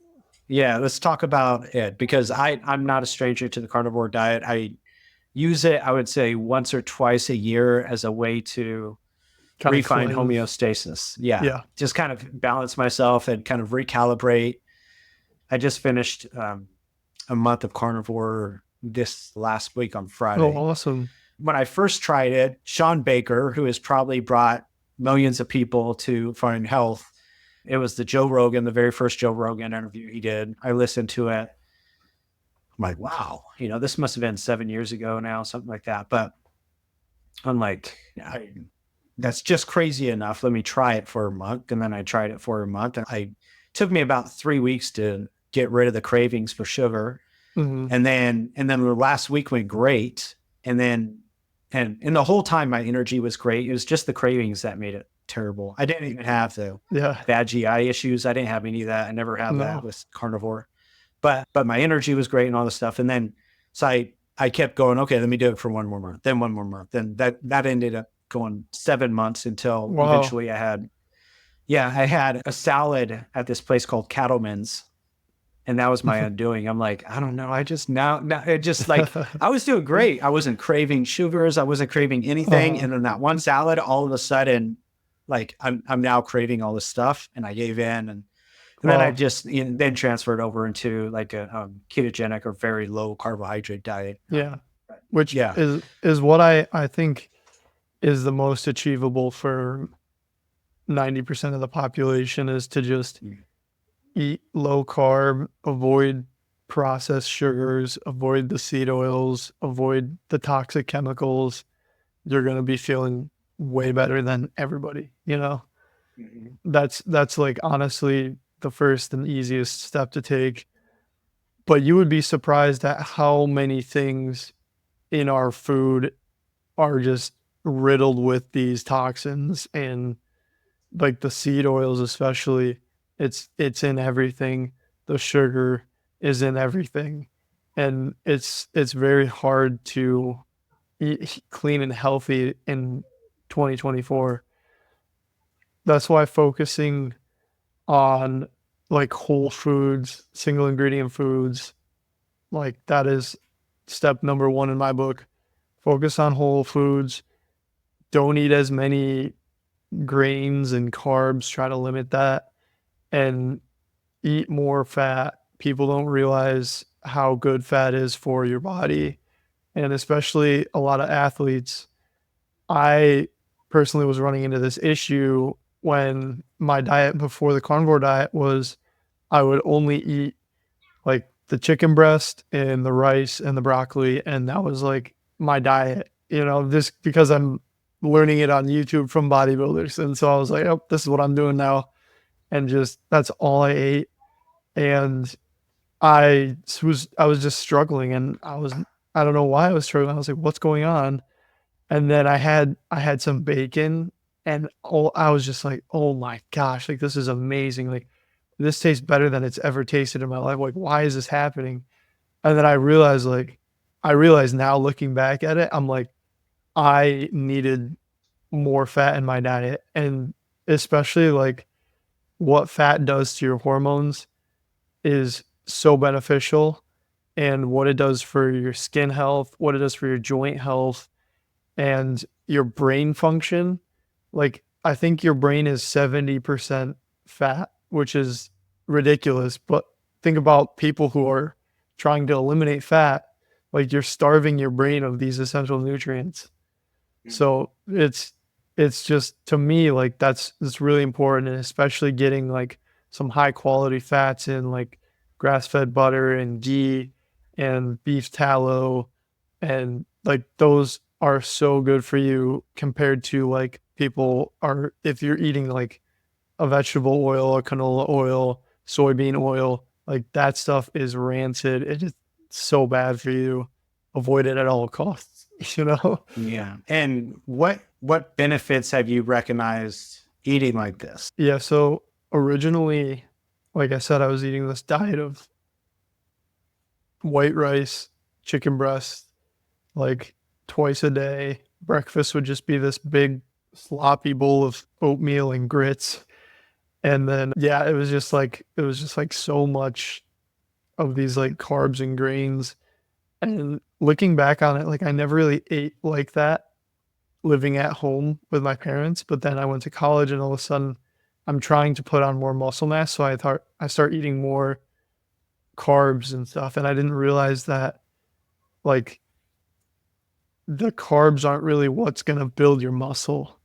Let's talk about it, because I'm not a stranger to the carnivore diet. I use it, I would say, once or twice a year as a way to refine homeostasis. Yeah. Just kind of balance myself and kind of recalibrate. I just finished a month of carnivore this last week on Friday. Oh, awesome. When I first tried it, Sean Baker, who has probably brought millions of people to Find Health, it was the very first Joe Rogan interview he did. I listened to it. I'm like, wow, this must have been 7 years ago now, something like that. But I'm like, that's just crazy enough. Let me try it for a month. And then I tried it for a month. And it took me about 3 weeks to get rid of the cravings for sugar. Mm-hmm. And then the last week went great. And the whole time my energy was great. It was just the cravings that made it terrible. I didn't even have the bad GI issues. I didn't have any of that. I never had that with carnivore. But my energy was great and all this stuff. And then so I kept going, okay, let me do it for one more month, then one more month. Then that ended up going 7 months until eventually I had a salad at this place called Cattleman's. And that was my undoing. I'm like, I don't know. I just now it just I was doing great. I wasn't craving sugars. I wasn't craving anything. And then that one salad, all of a sudden, I'm now craving all this stuff, and I gave in. And then I just then transferred over into a ketogenic or very low carbohydrate diet. Yeah. Which is what I think is the most achievable for 90% of the population, is to just eat low carb, avoid processed sugars, avoid the seed oils, avoid the toxic chemicals. You're going to be feeling way better than everybody, Mm-hmm. That's honestly the first and easiest step to take. But you would be surprised at how many things in our food are just riddled with these toxins, and like the seed oils especially, it's in everything. The sugar is in everything, and it's very hard to eat clean and healthy in 2024. That's why focusing on like whole foods, single ingredient foods, like that is step number one in my book. Focus on whole foods. Don't eat as many grains and carbs. Try to limit that, and eat more fat. People don't realize how good fat is for your body, and especially a lot of athletes. I personally was running into this issue when my diet before the carnivore diet was I would only eat like the chicken breast and the rice and the broccoli, and that was like my diet, just because I'm learning it on YouTube from bodybuilders. And so I was like, oh, this is what I'm doing now. And just that's all I ate. And I was just struggling, and I don't know why I was struggling. I was like, what's going on? And then I had some bacon, and I was just like, oh my gosh, like this is amazing. Like this tastes better than it's ever tasted in my life. Like, why is this happening? And then I realized now looking back at it, I'm like, I needed more fat in my diet. And especially like what fat does to your hormones is so beneficial, and what it does for your skin health, what it does for your joint health, and your brain function. Like, I think your brain is 70% fat, which is ridiculous. But think about people who are trying to eliminate fat, like you're starving your brain of these essential nutrients. So it's just, to me, like that's really important, and especially getting like some high quality fats in, like grass-fed butter and ghee and beef tallow, and like those are so good for you compared to like people are, if you're eating like a vegetable oil, a canola oil, soybean oil, like that stuff is rancid. It is so bad for you. Avoid it at all costs, Yeah. And what benefits have you recognized eating like this? Yeah, so originally, like I said, I was eating this diet of white rice, chicken breast, like twice a day. Breakfast would just be this big sloppy bowl of oatmeal and grits. And then, yeah, it was just like so much of these like carbs and grains. And looking back on it, like I never really ate like that living at home with my parents. But then I went to college, and all of a sudden I'm trying to put on more muscle mass. So I thought I start eating more carbs and stuff. And I didn't realize that like the carbs aren't really what's going to build your muscle.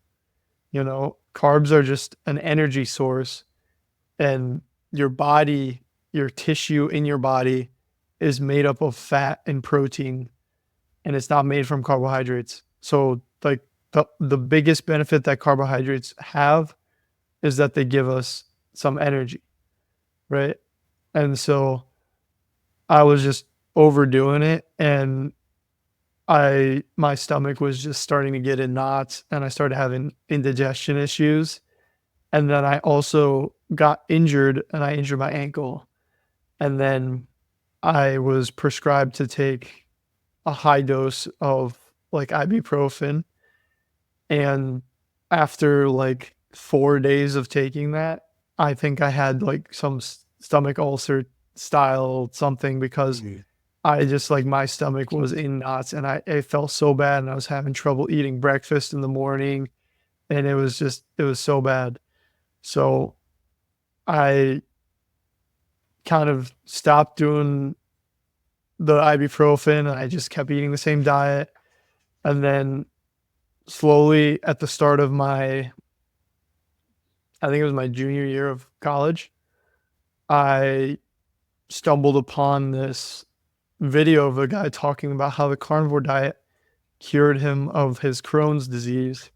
Carbs are just an energy source, and your body, your tissue in your body is made up of fat and protein, and it's not made from carbohydrates. So like the biggest benefit that carbohydrates have is that they give us some energy, right? And so I was just overdoing it, and my stomach was just starting to get in knots, and I started having indigestion issues. And then I also got injured, and I injured my ankle. And then I was prescribed to take a high dose of like ibuprofen. And after like 4 days of taking that, I think I had like some stomach ulcer style something, because I just like my stomach was in knots, and it felt so bad, and I was having trouble eating breakfast in the morning, and it was so bad. So I kind of stopped doing the ibuprofen, and I just kept eating the same diet. And then slowly at the start of I think it was my junior year of college, I stumbled upon this video of a guy talking about how the carnivore diet cured him of his Crohn's disease.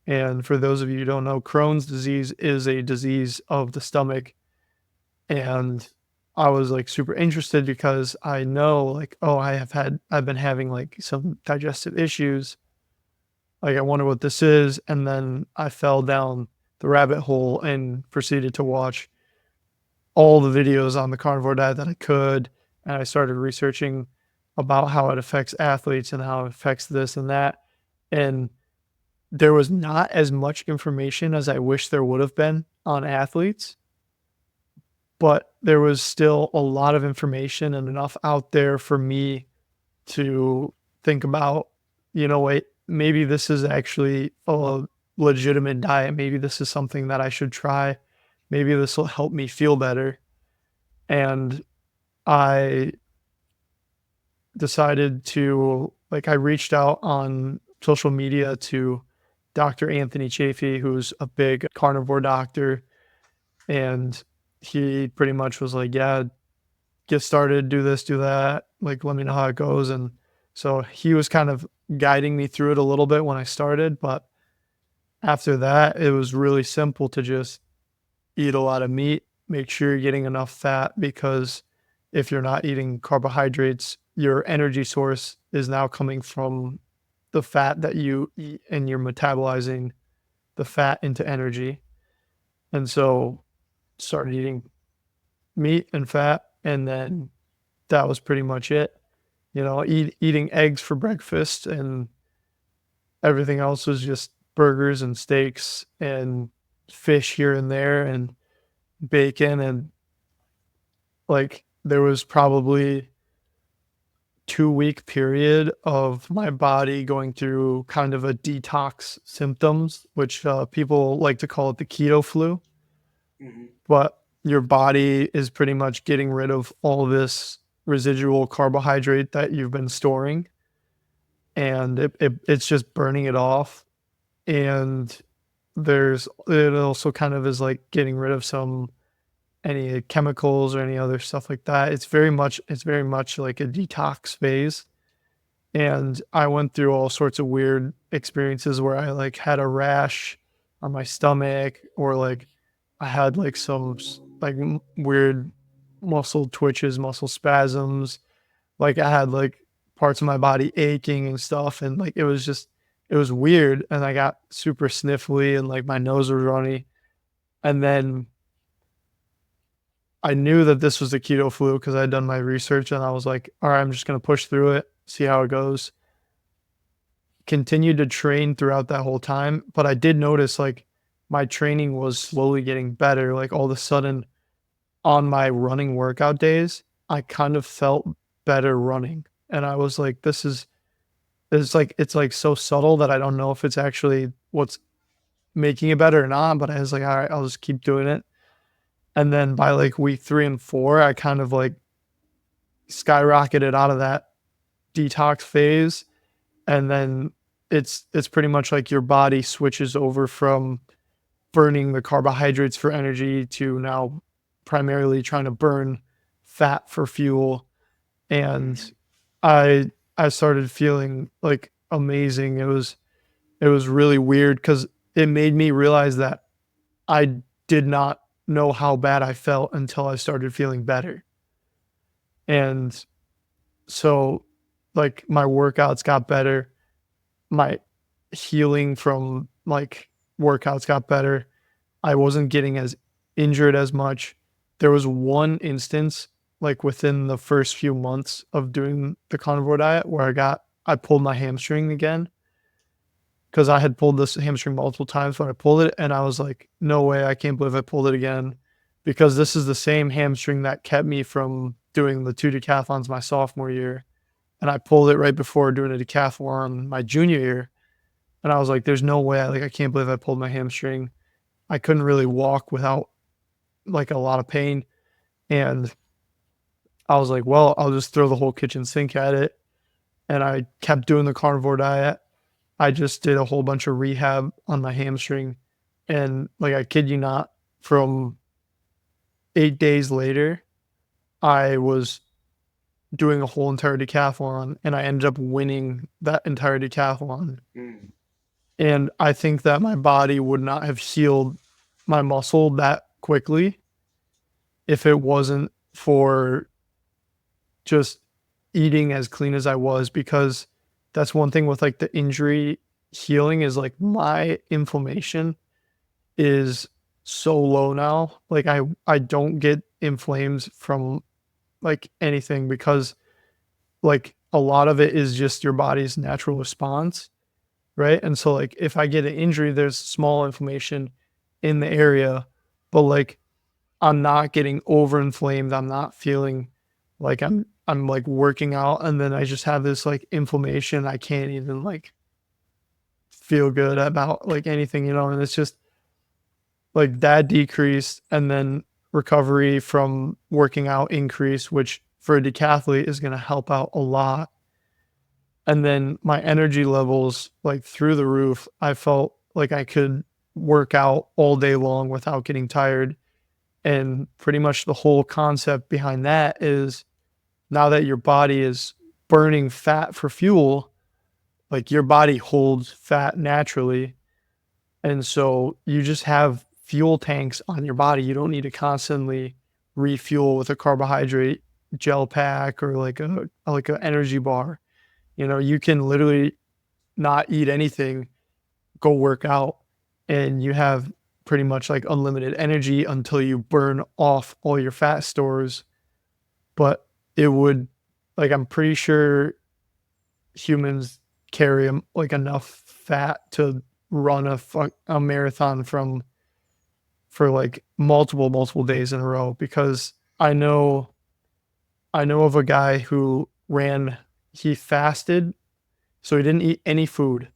And for those of you who don't know, Crohn's disease is a disease of the stomach. And I was like super interested, because I know like, oh, I've been having like some digestive issues Like, I wonder what this is. And then I fell down the rabbit hole and proceeded to watch all the videos on the carnivore diet that I could. And I started researching about how it affects athletes and how it affects this and that. And there was not as much information as I wish there would have been on athletes, but there was still a lot of information and enough out there for me to think about, wait, maybe this is actually a legitimate diet. Maybe this is something that I should try. Maybe this will help me feel better. And I decided to, I reached out on social media to Dr. Anthony Chafee, who's a big carnivore doctor. And he pretty much was like, yeah, get started, do this, do that. Let me know how it goes. And so he was kind of guiding me through it a little bit when I started. But after that, it was really simple to just eat a lot of meat, make sure you're getting enough fat, because if you're not eating carbohydrates, your energy source is now coming from the fat that you eat, and you're metabolizing the fat into energy. And so started eating meat and fat, and then that was pretty much it. Eating eggs for breakfast, and everything else was just burgers and steaks and fish here and there and bacon. And there was probably 2-week period of my body going through kind of a detox symptoms, which people like to call it the keto flu. But your body is pretty much getting rid of all this residual carbohydrate that you've been storing, and it's just burning it off. And it also kind of is like getting rid of any chemicals or any other stuff like that. It's very much like a detox phase. And I went through all sorts of weird experiences where I had a rash on my stomach, or I had some weird muscle twitches, muscle spasms. I had parts of my body aching and stuff. And it was weird. And I got super sniffly, and my nose was runny. And then I knew that this was the keto flu because I had done my research, and I was like, all right, I'm just going to push through it, see how it goes. Continued to train throughout that whole time. But I did notice my training was slowly getting better. All of a sudden on my running workout days, I kind of felt better running. And I was like, it's so subtle that I don't know if it's actually what's making it better or not. But I was like, all right, I'll just keep doing it. And then by week 3 and 4, I kind of skyrocketed out of that detox phase. And then it's pretty much your body switches over from burning the carbohydrates for energy to now primarily trying to burn fat for fuel. And I started feeling amazing. It was really weird because it made me realize that I did not know how bad I felt until I started feeling better. And so my workouts got better, my healing from workouts got better. I wasn't getting as injured as much. There was one instance within the first few months of doing the carnivore diet where I pulled my hamstring again, because I had pulled this hamstring multiple times when I pulled it, and I was like, no way, I can't believe I pulled it again, because this is the same hamstring that kept me from doing the 2 decathlons my sophomore year. And I pulled it right before doing a decathlon my junior year. And I was like, there's no way, I can't believe I pulled my hamstring. I couldn't really walk without a lot of pain. And I was like, well, I'll just throw the whole kitchen sink at it. And I kept doing the carnivore diet. I just did a whole bunch of rehab on my hamstring. And I kid you not, from 8 days later, I was doing a whole entire decathlon, and I ended up winning that entire decathlon. And I think that my body would not have healed my muscle that quickly if it wasn't for just eating as clean as I was, because that's one thing with the injury healing is like my inflammation is so low now. Like I don't get inflamed from like anything, because like a lot of it is just your body's natural response, right? And so like if I get an injury, there's small inflammation in the area, but like I'm not getting overinflamed. I'm not feeling like I'm like working out and then I just have this like inflammation. I can't even like feel good about like anything, and it's just like that decreased, and then recovery from working out increased, which for a decathlete is going to help out a lot. And then my energy levels like through the roof. I felt like I could work out all day long without getting tired. And pretty much the whole concept behind that is, now that your body is burning fat for fuel, like your body holds fat naturally. And so you just have fuel tanks on your body. You don't need to constantly refuel with a carbohydrate gel pack or like an energy bar. You can literally not eat anything, go work out, and you have pretty much like unlimited energy until you burn off all your fat stores. But it would, like, I'm pretty sure humans carry like enough fat to run a marathon for like multiple days in a row, because I know of a guy who he fasted, so he didn't eat any food,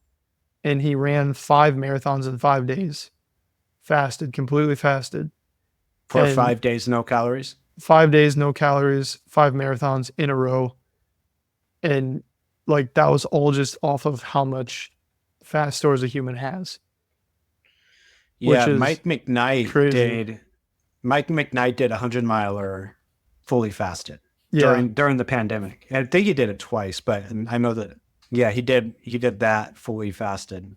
and he ran 5 marathons in 5 days, completely fasted. For And 5 days, no calories? 5 days, no calories, 5 marathons in a row. And like that was all just off of how much fat stores a human has. Yeah, which is Mike McKnight crazy. did a 100-miler fully fasted Yeah. during the pandemic. And I think he did it twice, but I know that he did that fully fasted.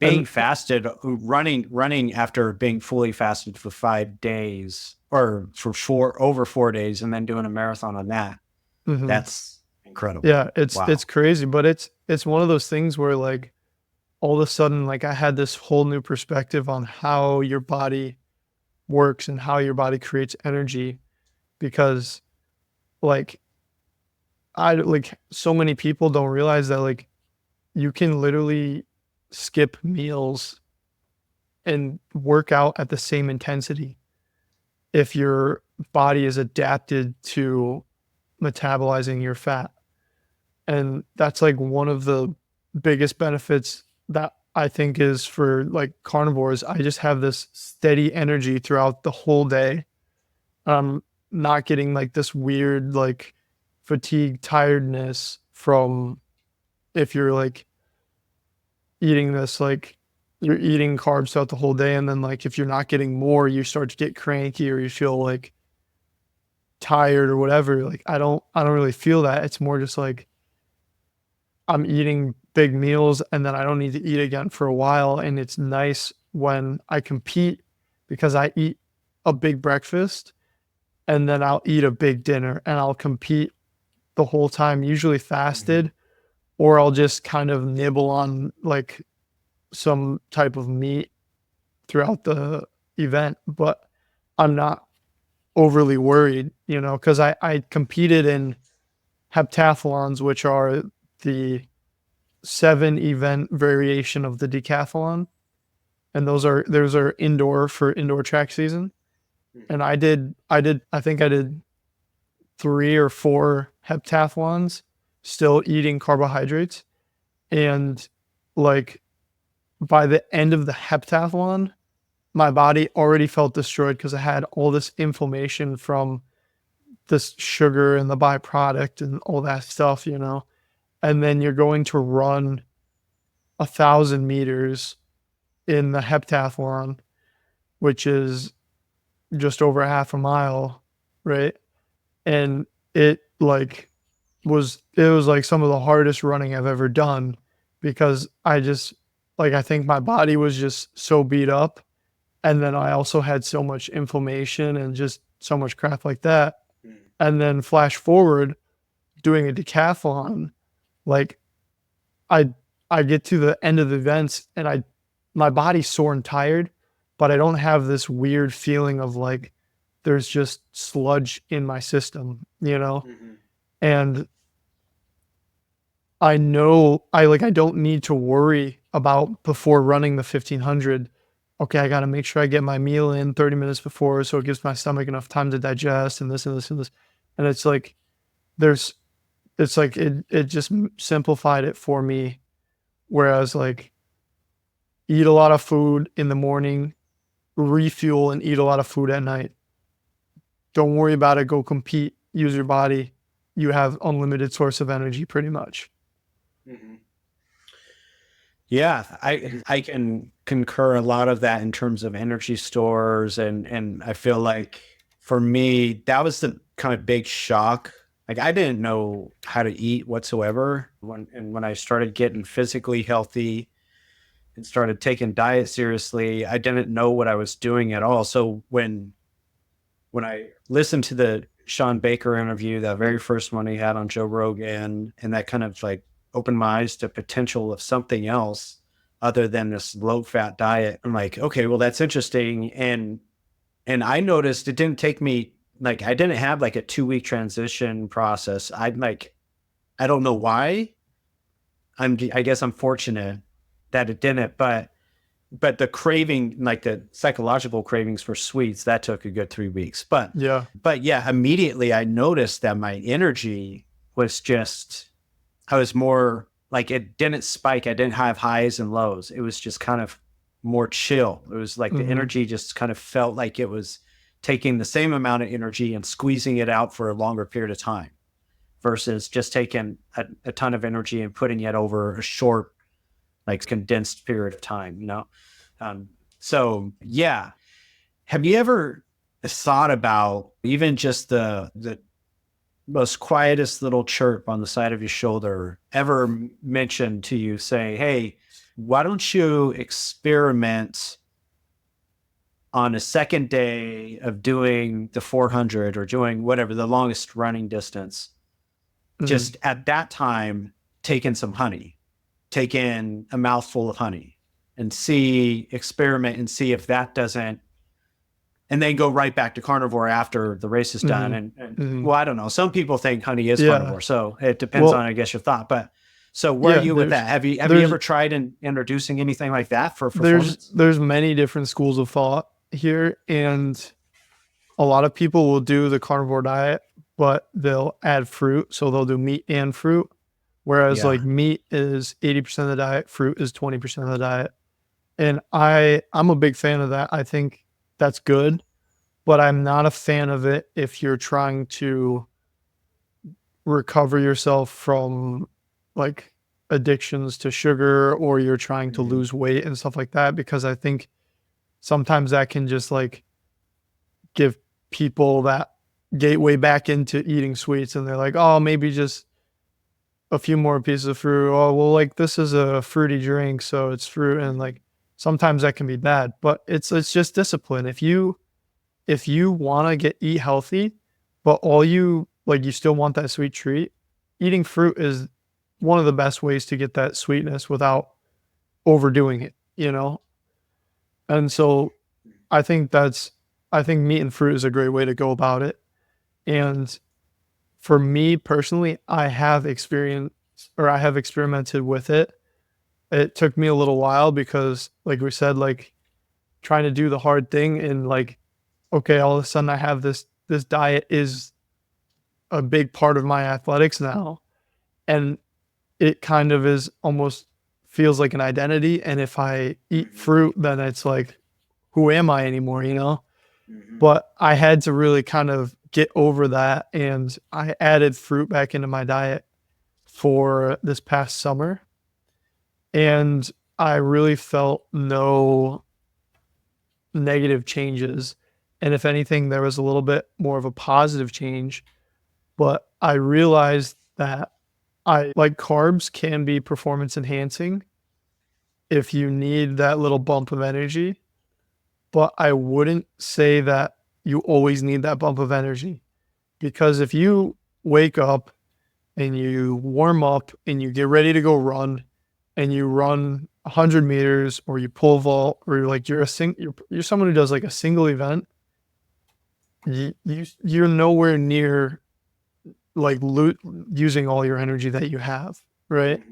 Running after being fully fasted for 5 days or for over 4 days and then doing a marathon on that. Mhm. That's incredible. Yeah, it's Wow. it's crazy, but it's one of those things where like all of a sudden, like I had this whole new perspective on how your body works and how your body creates energy, because like so many people don't realize that like you can literally skip meals and work out at the same intensity if your body is adapted to metabolizing your fat. And that's like one of the biggest benefits that I think is for like carnivores. I just have this steady energy throughout the whole day. I'm not getting like this weird like fatigue tiredness from, if you're like eating this, like you're eating carbs throughout the whole day, and then like if you're not getting more, you start to get cranky or you feel like tired or whatever. Like I don't really feel that. It's more just like I'm eating big meals and then I don't need to eat again for a while. And it's nice when I compete, because I eat a big breakfast and then I'll eat a big dinner and I'll compete the whole time, usually fasted, or I'll just kind of nibble on like some type of meat throughout the event. But I'm not overly worried, because I competed in heptathlons, which are the 7 event variation of the decathlon, and those are indoor for indoor track season. And I think I did 3 or 4 heptathlons still eating carbohydrates, and like by the end of the heptathlon my body already felt destroyed because I had all this inflammation from this sugar and the byproduct and all that stuff, and then you're going to run 1,000 meters in the heptathlon, which is just over half a mile, right? And it was like some of the hardest running I've ever done, because I think my body was just so beat up, and then I also had so much inflammation and just so much crap like that. And then flash forward doing a decathlon, like I I get to the end of the events and my body's sore and tired, but I don't have this weird feeling of like there's just sludge in my system, you know? And I know I don't need to worry about before running the 1500. Okay, I got to make sure I get my meal in 30 minutes before so it gives my stomach enough time to digest and this and this and this. And it's like it just simplified it for me. Whereas like eat a lot of food in the morning, refuel and eat a lot of food at night. Don't worry about it. Go compete, use your body. You have unlimited source of energy pretty much. Yeah, I can concur a lot of that in terms of energy stores, and I feel like for me that was the kind of big shock. Like I didn't know how to eat whatsoever when I started getting physically healthy and started taking diet seriously, I didn't know what I was doing at all. So when I listened to the Sean Baker interview, that very first one he had on Joe Rogan, and that kind of like opened my eyes to potential of something else other than this low fat diet. I'm like, okay, well that's interesting. And I noticed it didn't take me, like, I didn't have like a 2-week transition process. I don't know why. I guess I'm fortunate that it didn't, but the craving, like the psychological cravings for sweets, that took a good 3 weeks. But yeah, immediately I noticed that my energy was just, I was more like, it didn't spike. I didn't have highs and lows. It was just kind of more chill. It was like the energy just kind of felt like it was taking the same amount of energy and squeezing it out for a longer period of time versus just taking a ton of energy and putting it over a short, like condensed period of time, you know? So yeah. Have you ever thought about even just the most quietest little chirp on the side of your shoulder ever mentioned to you saying, hey, why don't you experiment on a second day of doing the 400 or doing whatever, the longest running distance, just at that time, take in some honey, take in a mouthful of honey and experiment and see if that doesn't, and then go right back to carnivore after the race is done. And well, I don't know. Some people think honey is carnivore, so it depends on, I guess, your thought. But so where are you with that? Have you ever tried introducing anything like that for performance? There's many different schools of thought here, and a lot of people will do the carnivore diet, but they'll add fruit. So they'll do meat and fruit. Whereas like meat is 80% of the diet, fruit is 20% of the diet. And I'm a big fan of that. I think that's good, but I'm not a fan of it if you're trying to recover yourself from like addictions to sugar, or you're trying to lose weight and stuff like that, because I think sometimes that can just like give people that gateway back into eating sweets, and they're like, oh, maybe just a few more pieces of fruit. Oh, well, like this is a fruity drink, so it's fruit. And like sometimes that can be bad, but it's just discipline. If you want to eat healthy, but you still want that sweet treat, eating fruit is one of the best ways to get that sweetness without overdoing it, you know? And so I think meat and fruit is a great way to go about it. And for me personally, I have experimented with it. It took me a little while because, like we said, like trying to do the hard thing and like, okay, all of a sudden I have this diet is a big part of my athletics now. And it kind of is almost feels like an identity. And if I eat fruit, then it's like, who am I anymore, you know? But I had to really kind of get over that, and I added fruit back into my diet for this past summer, and I really felt no negative changes. And if anything, there was a little bit more of a positive change. But I realized that carbs can be performance enhancing if you need that little bump of energy. But I wouldn't say that you always need that bump of energy, because if you wake up and you warm up and you get ready to go run and you run 100 meters or you pole vault or you're someone who does like a single event, you're nowhere near like using all your energy that you have, right?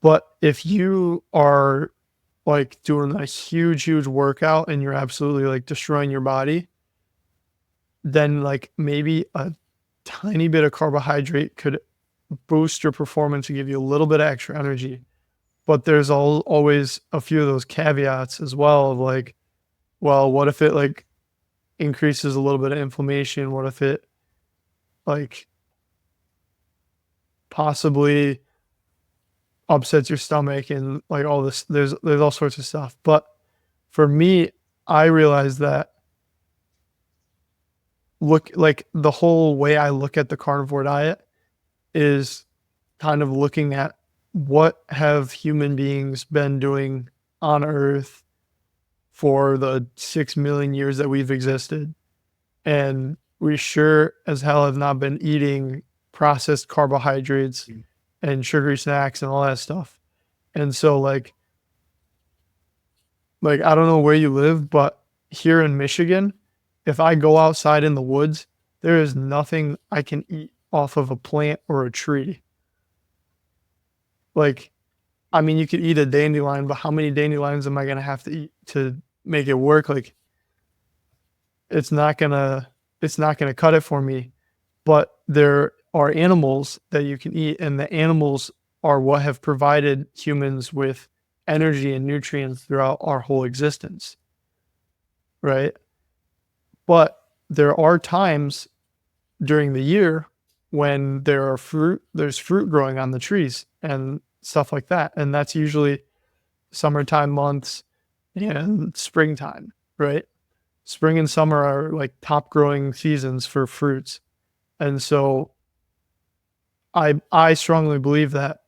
But if you are like doing a huge workout and you're absolutely like destroying your body, then like maybe a tiny bit of carbohydrate could boost your performance and give you a little bit of extra energy. But there's always a few of those caveats as well of like, well, what if it like increases a little bit of inflammation? What if it like possibly upsets your stomach and like all this? There's all sorts of stuff. But for me, I realized that the whole way I look at the carnivore diet is kind of looking at what have human beings been doing on Earth for the 6 million years that we've existed. And we sure as hell have not been eating processed carbohydrates and sugary snacks and all that stuff. And so like I don't know where you live, but here in Michigan, if I go outside in the woods, there is nothing I can eat off of a plant or a tree. Like, I mean, you could eat a dandelion, but how many dandelions am I going to have to eat to make it work? Like, it's not gonna cut it for me. But there are animals that you can eat, and the animals are what have provided humans with energy and nutrients throughout our whole existence, right? But there are times during the year when there's fruit growing on the trees and stuff like that. And that's usually summertime months and springtime, right? Spring and summer are like top growing seasons for fruits. And so I strongly believe that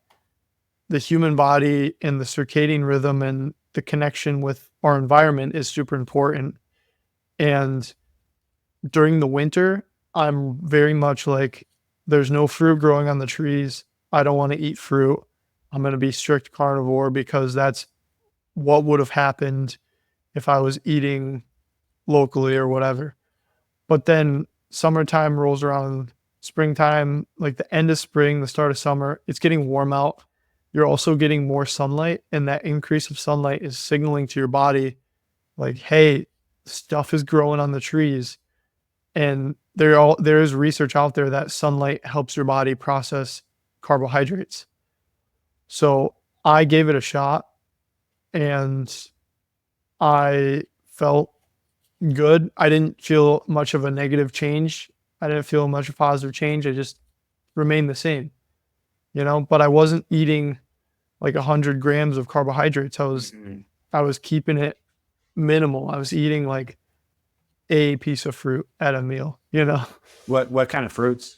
the human body and the circadian rhythm and the connection with our environment is super important. And during the winter, I'm very much like, there's no fruit growing on the trees. I don't want to eat fruit. I'm going to be strict carnivore because that's what would have happened if I was eating locally or whatever. But then summertime rolls around, springtime, like the end of spring, the start of summer, it's getting warm out. You're also getting more sunlight, and that increase of sunlight is signaling to your body like, hey, stuff is growing on the trees. And there is research out there that sunlight helps your body process carbohydrates. So I gave it a shot and I felt good. I didn't feel much of a negative change. I didn't feel much of a positive change. I just remained the same, but I wasn't eating like 100 grams of carbohydrates. I was keeping it minimal. I was eating like a piece of fruit at a meal, What kind of fruits?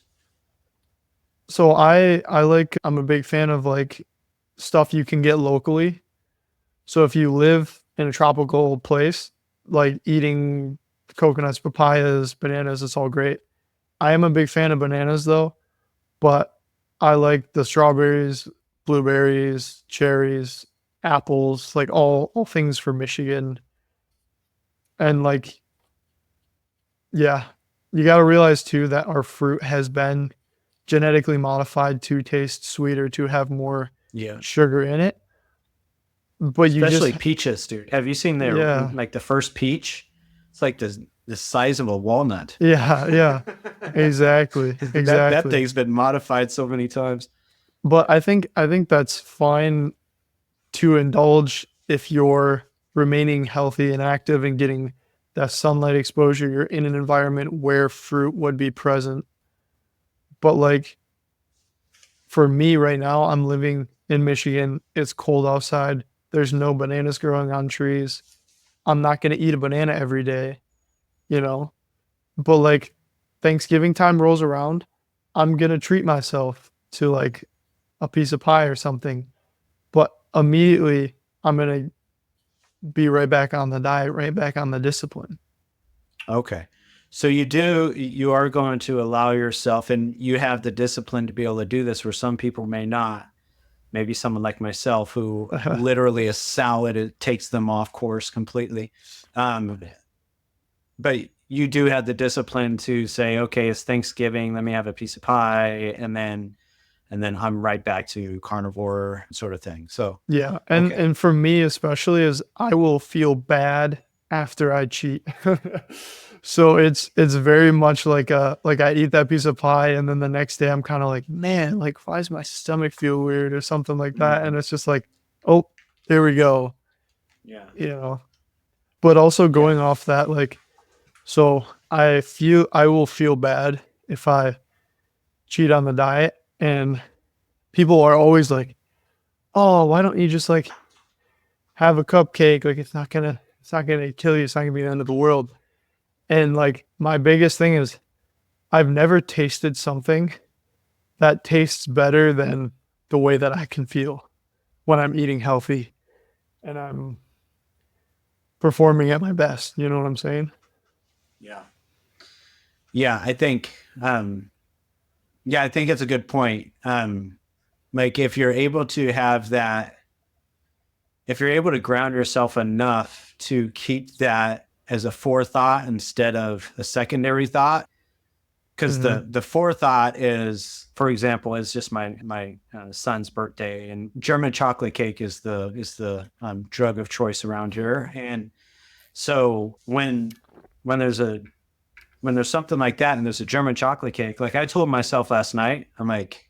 So I'm a big fan of like stuff you can get locally. So if you live in a tropical place, like eating coconuts, papayas, bananas, it's all great. I am a big fan of bananas though, but I like the strawberries, blueberries, cherries, apples, like all things for Michigan. And like, yeah, you got to realize too that our fruit has been genetically modified to taste sweeter, to have more sugar in it. But especially peaches, dude. Have you seen like the first peach? It's like the size of a walnut. Yeah, exactly. That thing's been modified so many times. But I think that's fine to indulge if you're remaining healthy and active and getting that sunlight exposure. You're in an environment where fruit would be present. But like for me right now, I'm living in Michigan. It's cold outside. There's no bananas growing on trees. I'm not going to eat a banana every day, but like Thanksgiving time rolls around, I'm going to treat myself to like a piece of pie or something. But immediately I'm going to be right back on the diet, right back on the discipline. Okay. So you are going to allow yourself, and you have the discipline to be able to do this where some people may not, maybe someone like myself who literally a salad, it takes them off course completely. But you do have the discipline to say, okay, it's Thanksgiving, let me have a piece of pie, and then I'm right back to carnivore sort of thing. So Yeah. And for me especially is I will feel bad after I cheat. So it's very much like I eat that piece of pie and then the next day I'm kind of like, man, like why does my stomach feel weird or something like that? And it's just like, oh, there we go. yeah. You know. But also going off that, like, so I will feel bad if I cheat on the diet, and people are always like, oh, why don't you just like have a cupcake? Like it's not gonna kill you. It's not gonna be the end of the world. And like my biggest thing is I've never tasted something that tastes better than the way that I can feel when I'm eating healthy and I'm performing at my best. You know what I'm saying? Yeah. Yeah. I think it's a good point. Like if you're able to have that, if you're able to ground yourself enough to keep that as a forethought instead of a secondary thought, because the forethought is, for example, is just my son's birthday, and German chocolate cake is the drug of choice around here. And so when there's something like that and there's a German chocolate cake, like I told myself last night, I'm like,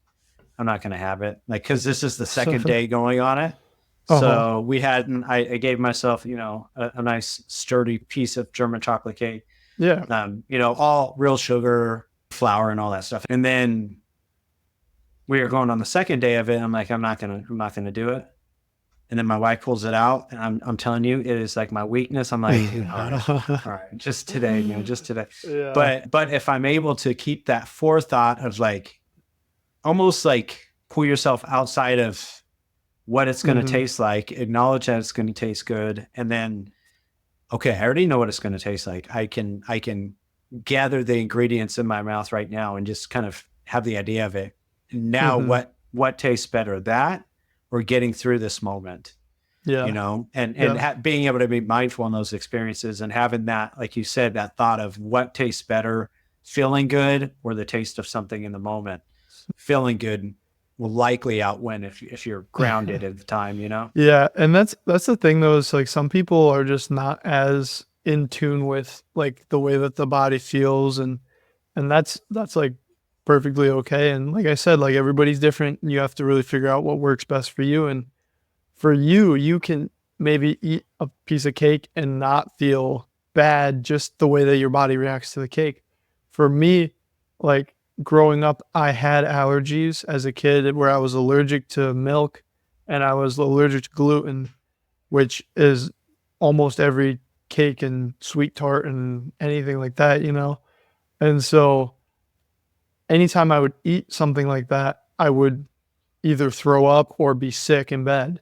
I'm not going to have it, like, because this is the second day going on it. So we had, I gave myself, a nice sturdy piece of German chocolate cake. Yeah. All real sugar, flour, and all that stuff. And then we were going on the second day of it. I'm like, I'm not gonna do it. And then my wife pulls it out, and I'm telling you, it is like my weakness. I'm like, all right, just today, just today. Yeah. But if I'm able to keep that forethought of like, almost like pull yourself outside of what it's going to taste like, acknowledge that it's going to taste good, and then, okay, I already know what it's going to taste like. I can gather the ingredients in my mouth right now and just kind of have the idea of it. Now, what tastes better, that or getting through this moment? Yeah. And being able to be mindful in those experiences and having that, like you said, that thought of what tastes better, feeling good or the taste of something in the moment. Feeling good will likely outwin if you're grounded at the time, Yeah. And that's the thing though, is like some people are just not as in tune with like the way that the body feels, and that's like perfectly okay. And like I said, like everybody's different, and you have to really figure out what works best for you. And for you can maybe eat a piece of cake and not feel bad just the way that your body reacts to the cake. For me, like growing up, I had allergies as a kid where I was allergic to milk and I was allergic to gluten, which is almost every cake and sweet tart and anything like that, And so anytime I would eat something like that, I would either throw up or be sick in bed.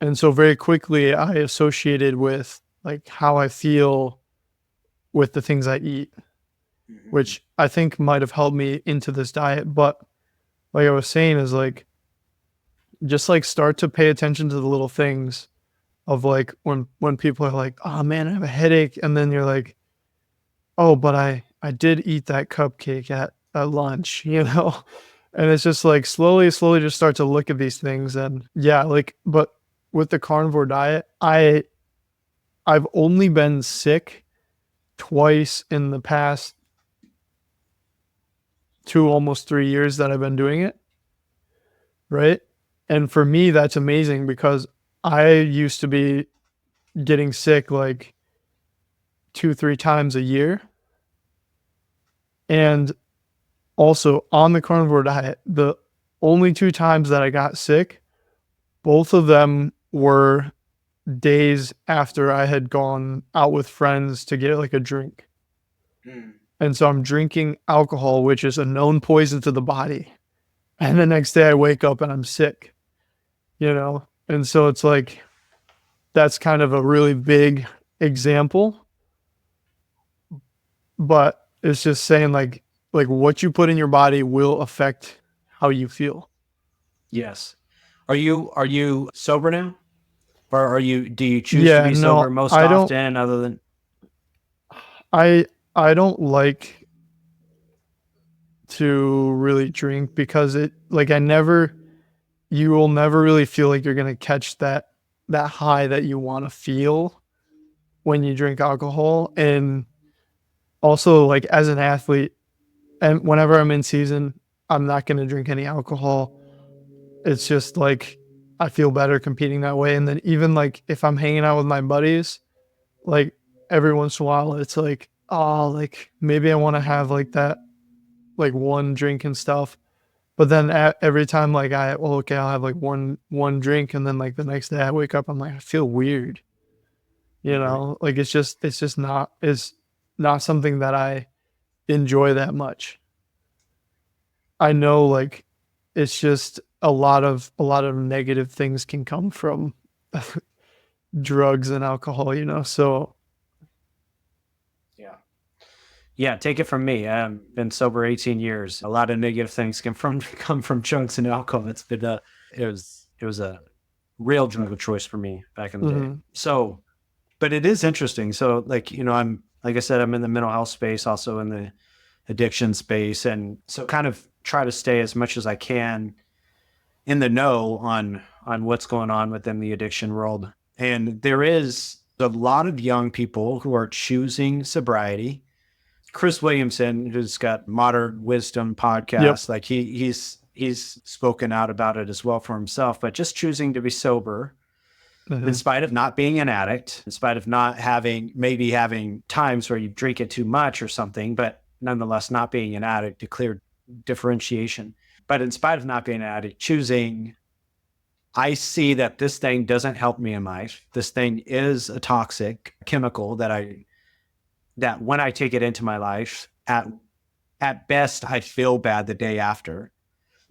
And so very quickly I associated with like how I feel with the things I eat, which I think might have helped me into this diet. But like I was saying is like, just like start to pay attention to the little things of like when people are like, oh man, I have a headache. And then you're like, oh, but I did eat that cupcake at lunch, And it's just like slowly just start to look at these things. And yeah, like, but with the carnivore diet, I've only been sick twice in the past 2, almost 3 years that I've been doing it. Right. And for me, that's amazing because I used to be getting sick like 2-3 times a year. And also on the carnivore diet, the only 2 times that I got sick, both of them were days after I had gone out with friends to get like a drink. And so I'm drinking alcohol, which is a known poison to the body. And the next day I wake up and I'm sick, And so it's like, that's kind of a really big example. But it's just saying like what you put in your body will affect how you feel. Yes. Are you sober now? Or do you choose to Yeah, be no, sober most I don't. often other than I don't like to really drink because you will never really feel like you're gonna catch that high that you want to feel when you drink alcohol. And also, like, as an athlete, and whenever I'm in season, I'm not gonna drink any alcohol. It's just like I feel better competing that way. And then even like if I'm hanging out with my buddies, like every once in a while, it's like, oh, like maybe I want to have like that, like one drink and stuff. But then every time, like okay, I'll have like one drink, and then like the next day I wake up, I'm like, I feel weird, like it's not something that I enjoy that much. I know, like, it's just a lot of negative things can come from drugs and alcohol. So Yeah, take it from me. I've been sober 18 years. A lot of negative things can come from drugs and alcohol. It was a real drug of choice for me back in the day. mhm. So, but it is interesting. So, like, like I said, I'm in the mental health space, also in the addiction space, and so kind of try to stay as much as I can in the know on what's going on within the addiction world. And there is a lot of young people who are choosing sobriety. Chris Williamson, who's got Modern Wisdom Yep. podcast, like he's spoken out about it as well for himself, but just choosing to be sober in Mhm. spite of not being an addict, in spite of not having times where you drink it too much or something, but nonetheless not being an addict, to clear differentiation. But in spite of not being an addict, choosing, I see that this thing doesn't help me in life. This thing is a toxic chemical that when I take it into my life, at best, I feel bad the day after.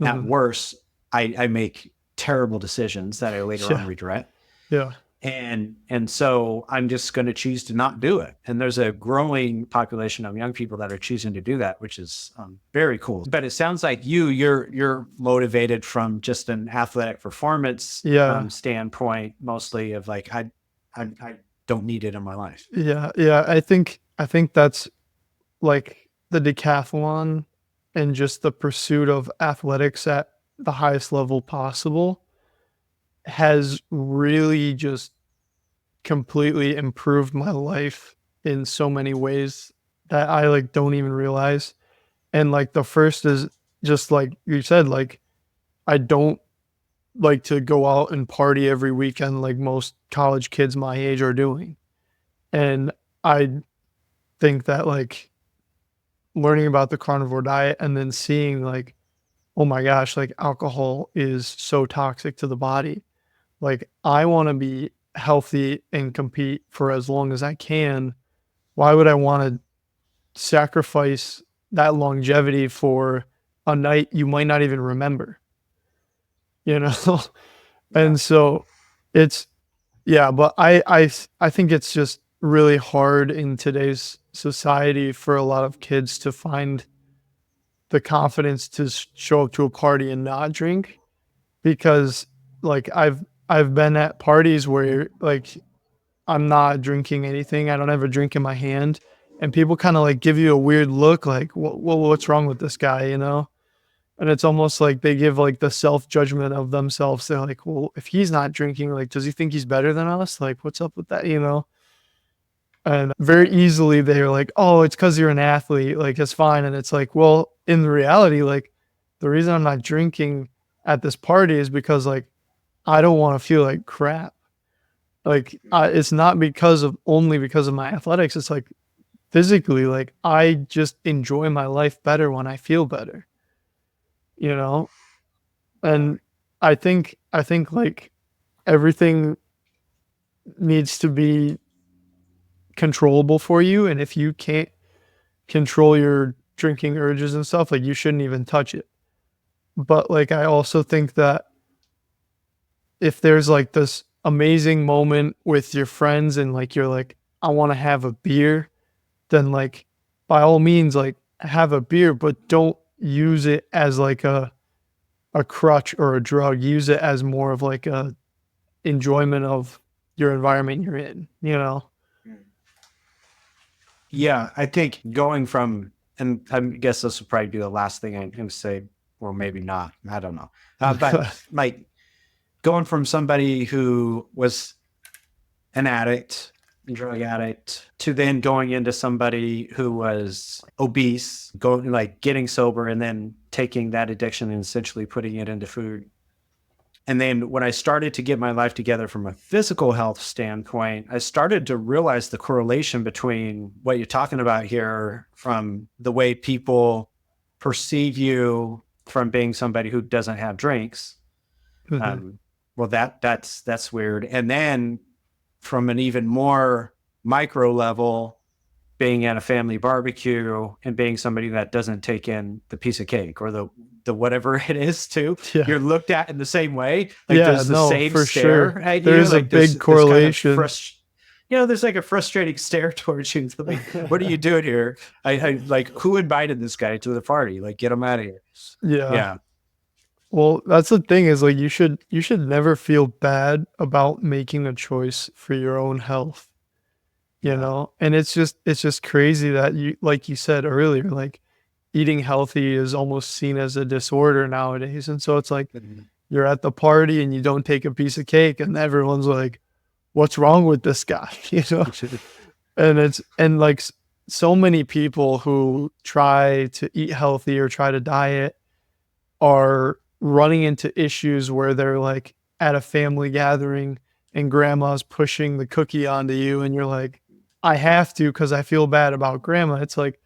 At Mhm. worst, I make terrible decisions that I later on Yeah. regret. Yeah. And so I'm just going to choose to not do it. And there's a growing population of young people that are choosing to do that, which is very cool. But it sounds like you're motivated from just an athletic performance Yeah. standpoint, mostly of like, I don't need it in my life. Yeah. Yeah. I think that's like the decathlon and just the pursuit of athletics at the highest level possible has really just completely improved my life in so many ways that I like don't even realize. And like the first is just like you said, like I don't like to go out and party every weekend like most college kids my age are doing. And I think that like learning about the carnivore diet and then seeing like, oh my gosh, like alcohol is so toxic to the body. Like I want to be healthy and compete for as long as I can. Why would I want to sacrifice that longevity for a night you might not even remember, you know? Yeah. And so it's, yeah, but I think it's just really hard in today's society for a lot of kids to find the confidence to show up to a party and not drink, because like I've been at parties where like I'm not drinking anything. I don't have a drink in my hand, and people kind of like give you a weird look, like, well, what's wrong with this guy? And it's almost like they give like the self judgment of themselves. They're like, well, if he's not drinking, like, does he think he's better than us? Like, what's up with that? And very easily they're like, oh, it's because you're an athlete, like it's fine. And it's like, well, in reality, like the reason I'm not drinking at this party is because like I don't want to feel like crap. Like it's not only because of my athletics. It's like physically, like I just enjoy my life better when I feel better, you know? And I think like everything needs to be controllable for you. And if you can't control your drinking urges and stuff, like you shouldn't even touch it. But like I also think that if there's like this amazing moment with your friends and like you're like, I want to have a beer, then like by all means like have a beer, but don't use it as like a crutch or a drug. Use it as more of like a enjoyment of your environment you're in, you know? Yeah, I think going from, and I guess this will probably be the last thing I'm going to say, or maybe not. I don't know. But like going from somebody who was an addict, drug addict, to then going into somebody who was obese, going like getting sober and then taking that addiction and essentially putting it into food. And then when I started to get my life together from a physical health standpoint, I started to realize the correlation between what you're talking about here from the way people perceive you from being somebody who doesn't have drinks. Well, that's weird. And then from an even more micro level, being at a family barbecue and being somebody that doesn't take in the piece of cake or the whatever it is too, you're looked at in the same way. Like there's the same for stare sure. at you. There's a like big correlation. There's like a frustrating stare towards you. Like, what are you doing here? I like, who invited this guy to the party? Like, get him out of here. Yeah. Well, that's the thing is like you should never feel bad about making a choice for your own health. You know? And it's just crazy that you, like you said earlier, like eating healthy is almost seen as a disorder nowadays. And so it's like you're at the party and you don't take a piece of cake and everyone's like, what's wrong with this guy? You know? and like so many people who try to eat healthy or try to diet are running into issues where they're like at a family gathering and grandma's pushing the cookie onto you and you're like, I have to because I feel bad about grandma. It's like,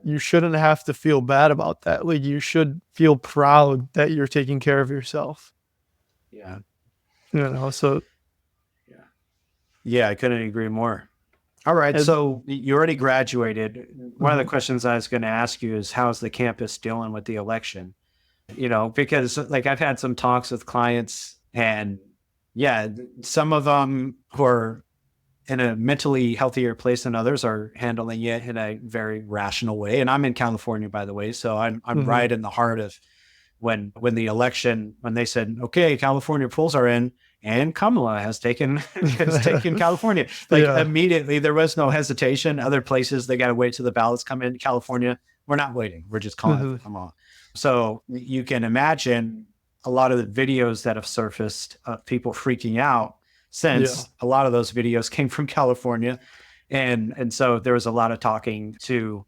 you shouldn't have to feel bad about that. Like you should feel proud that you're taking care of yourself. Yeah. You know, so. Yeah, I couldn't agree more. All right. So you already graduated. One of the questions I was going to ask you is how's the campus dealing with the election? You know, because like I've had some talks with clients and some of them who are in a mentally healthier place than others are handling it in a very rational way. And I'm in California, by the way. So I'm right in the heart of when the election, when they said, okay, California polls are in and Kamala has taken California. Like immediately there was no hesitation. Other places, they got to wait till the ballots come in. California, we're not waiting. We're just calling it Kamala. So you can imagine a lot of the videos that have surfaced of people freaking out since a lot of those videos came from California. And so there was a lot of talking to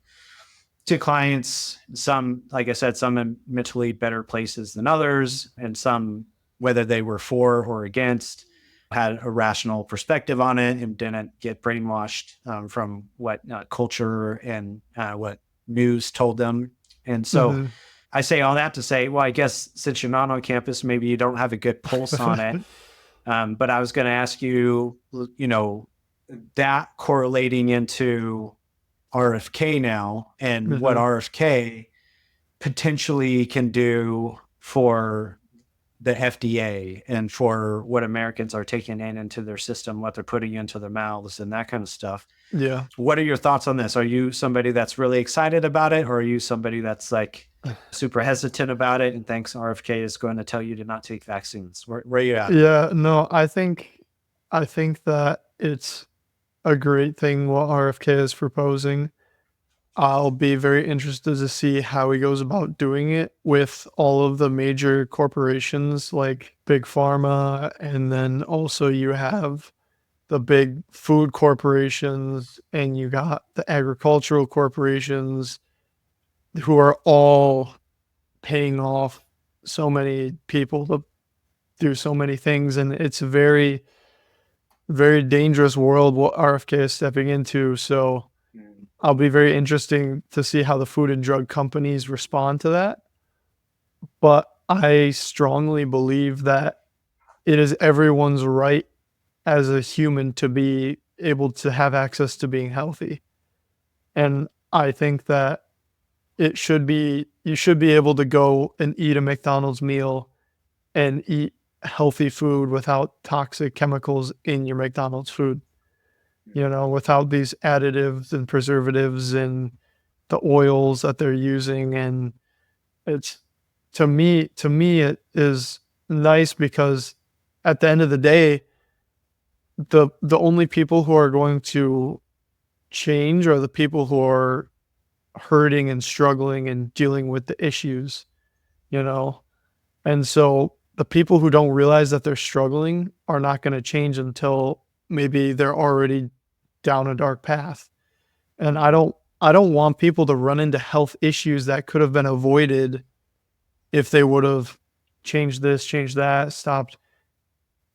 clients, some, like I said, some in mentally better places than others, and some, whether they were for or against, had a rational perspective on it and didn't get brainwashed from what culture and what news told them. And so I say all that to say, well, I guess since you're not on campus, maybe you don't have a good pulse on it. But I was going to ask you, you know, that correlating into RFK now and what RFK potentially can do for the FDA and for what Americans are taking into their system, what they're putting into their mouths and that kind of stuff. Yeah. What are your thoughts on this? Are you somebody that's really excited about it, or are you somebody that's like super hesitant about it and thinks RFK is going to tell you to not take vaccines? Where are you at? Yeah, no, I think that it's a great thing what RFK is proposing. I'll be very interested to see how he goes about doing it with all of the major corporations like Big Pharma, and then also you have the big food corporations and you got the agricultural corporations who are all paying off so many people to do so many things. And it's a very, very dangerous world what RFK is stepping into. So I'll be very interesting to see how the food and drug companies respond to that. But I strongly believe that it is everyone's right as a human to be able to have access to being healthy. And I think that you should be able to go and eat a McDonald's meal and eat healthy food without toxic chemicals in your McDonald's food. You know, without these additives and preservatives and the oils that they're using. And to me, it is nice because at the end of the day, the only people who are going to change are the people who are hurting and struggling and dealing with the issues, you know? And so the people who don't realize that they're struggling are not going to change until maybe they're already down a dark path. And I don't want people to run into health issues that could have been avoided if they would have changed this, changed that, stopped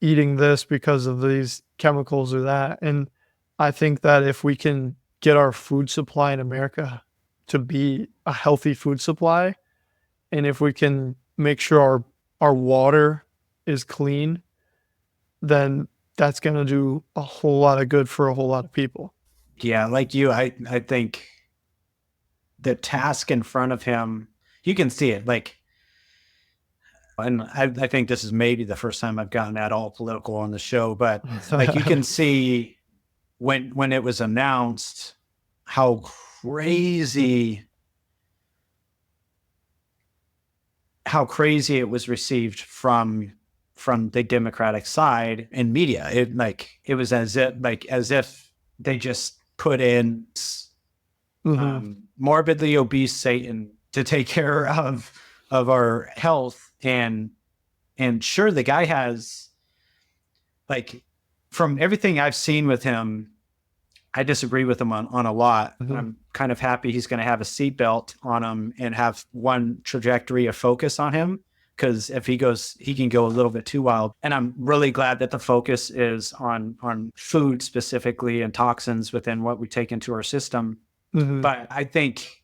eating this because of these chemicals or that. And I think that if we can get our food supply in America to be a healthy food supply, and if we can make sure our water is clean, then that's going to do a whole lot of good for a whole lot of people. Yeah, like you, I think the task in front of him, you can see it. Like, and I think this is maybe the first time I've gotten at all political on the show, but like you can see when it was announced how crazy it was received from the Democratic side in media. It was as if they just put in morbidly obese Satan to take care of our health. And sure, the guy has, like, from everything I've seen with him, I disagree with him on a lot. I'm kind of happy he's going to have a seatbelt on him and have one trajectory of focus on him, because if he can go a little bit too wild. And I'm really glad that the focus is on food specifically and toxins within what we take into our system. But I think,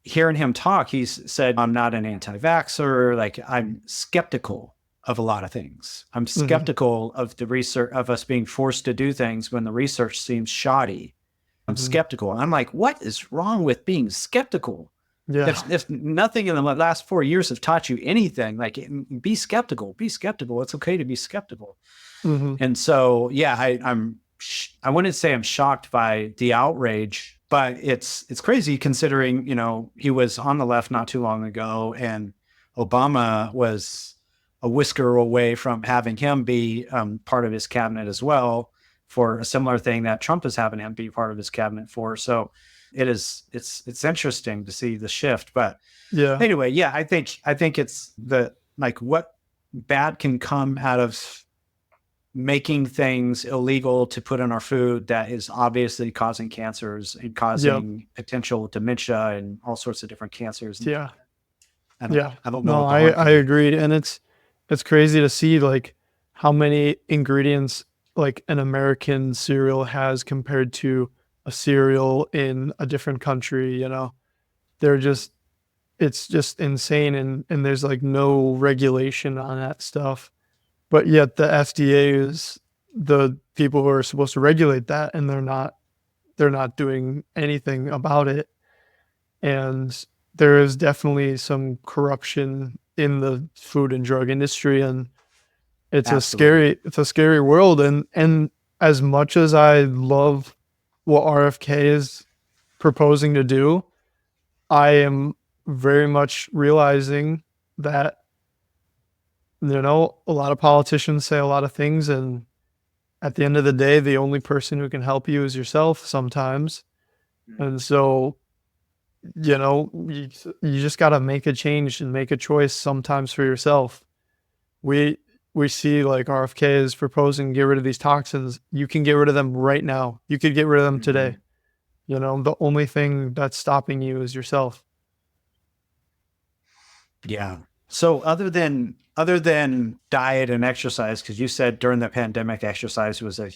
hearing him talk, he's said, I'm not an anti-vaxxer. Like, I'm skeptical of a lot of things. I'm skeptical of the research, of us being forced to do things when the research seems shoddy. I'm skeptical. I'm like, what is wrong with being skeptical? Yeah. If nothing in the last 4 years have taught you anything, like, be skeptical. It's okay to be skeptical. And so, yeah, I wouldn't say I'm shocked by the outrage, but it's crazy considering, he was on the left not too long ago, and Obama was a whisker away from having him be part of his cabinet as well, for a similar thing that Trump is having him be part of his cabinet for. So it's interesting to see the shift. But anyway, yeah, I think it's what bad can come out of making things illegal to put in our food that is obviously causing cancers and causing potential dementia and all sorts of different cancers. I don't know. I agree. And it's crazy to see like how many ingredients like an American cereal has compared to a cereal in a different country. It's just insane. And there's like no regulation on that stuff. But yet the FDA is the people who are supposed to regulate that, and they're not doing anything about it. And there is definitely some corruption in the food and drug industry, and it's a scary world. And as much as I love what RFK is proposing to do, I am very much realizing that a lot of politicians say a lot of things, and at the end of the day, the only person who can help you is yourself sometimes. And so, you just got to make a change and make a choice sometimes for yourself. We see like RFK is proposing get rid of these toxins. You can get rid of them right now. You could get rid of them today. The only thing that's stopping you is yourself. Yeah. So other than diet and exercise, because you said during the pandemic, exercise was a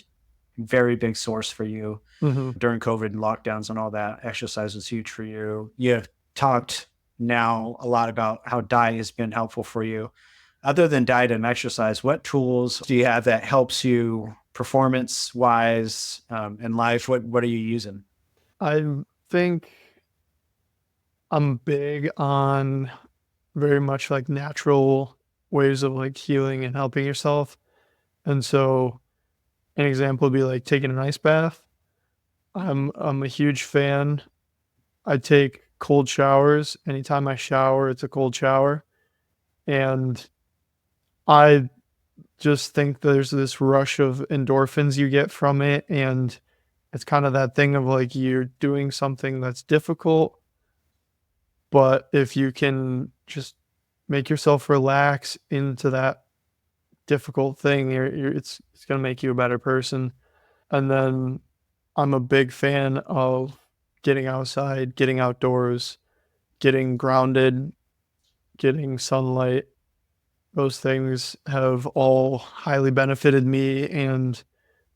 very big source for you during COVID and lockdowns and all that. Exercise was huge for you. You've talked now a lot about how diet has been helpful for you. Other than diet and exercise, what tools do you have that helps you performance wise in life? What are you using? I think I'm big on very much like natural ways of like healing and helping yourself. And so an example would be like taking an ice bath. I'm a huge fan. I take cold showers. Anytime I shower, it's a cold shower. And I just think there's this rush of endorphins you get from it. And it's kind of that thing of like you're doing something that's difficult, but if you can just make yourself relax into that difficult thing, it's going to make you a better person. And then I'm a big fan of getting outside, getting outdoors, getting grounded, getting sunlight. Those things have all highly benefited me, and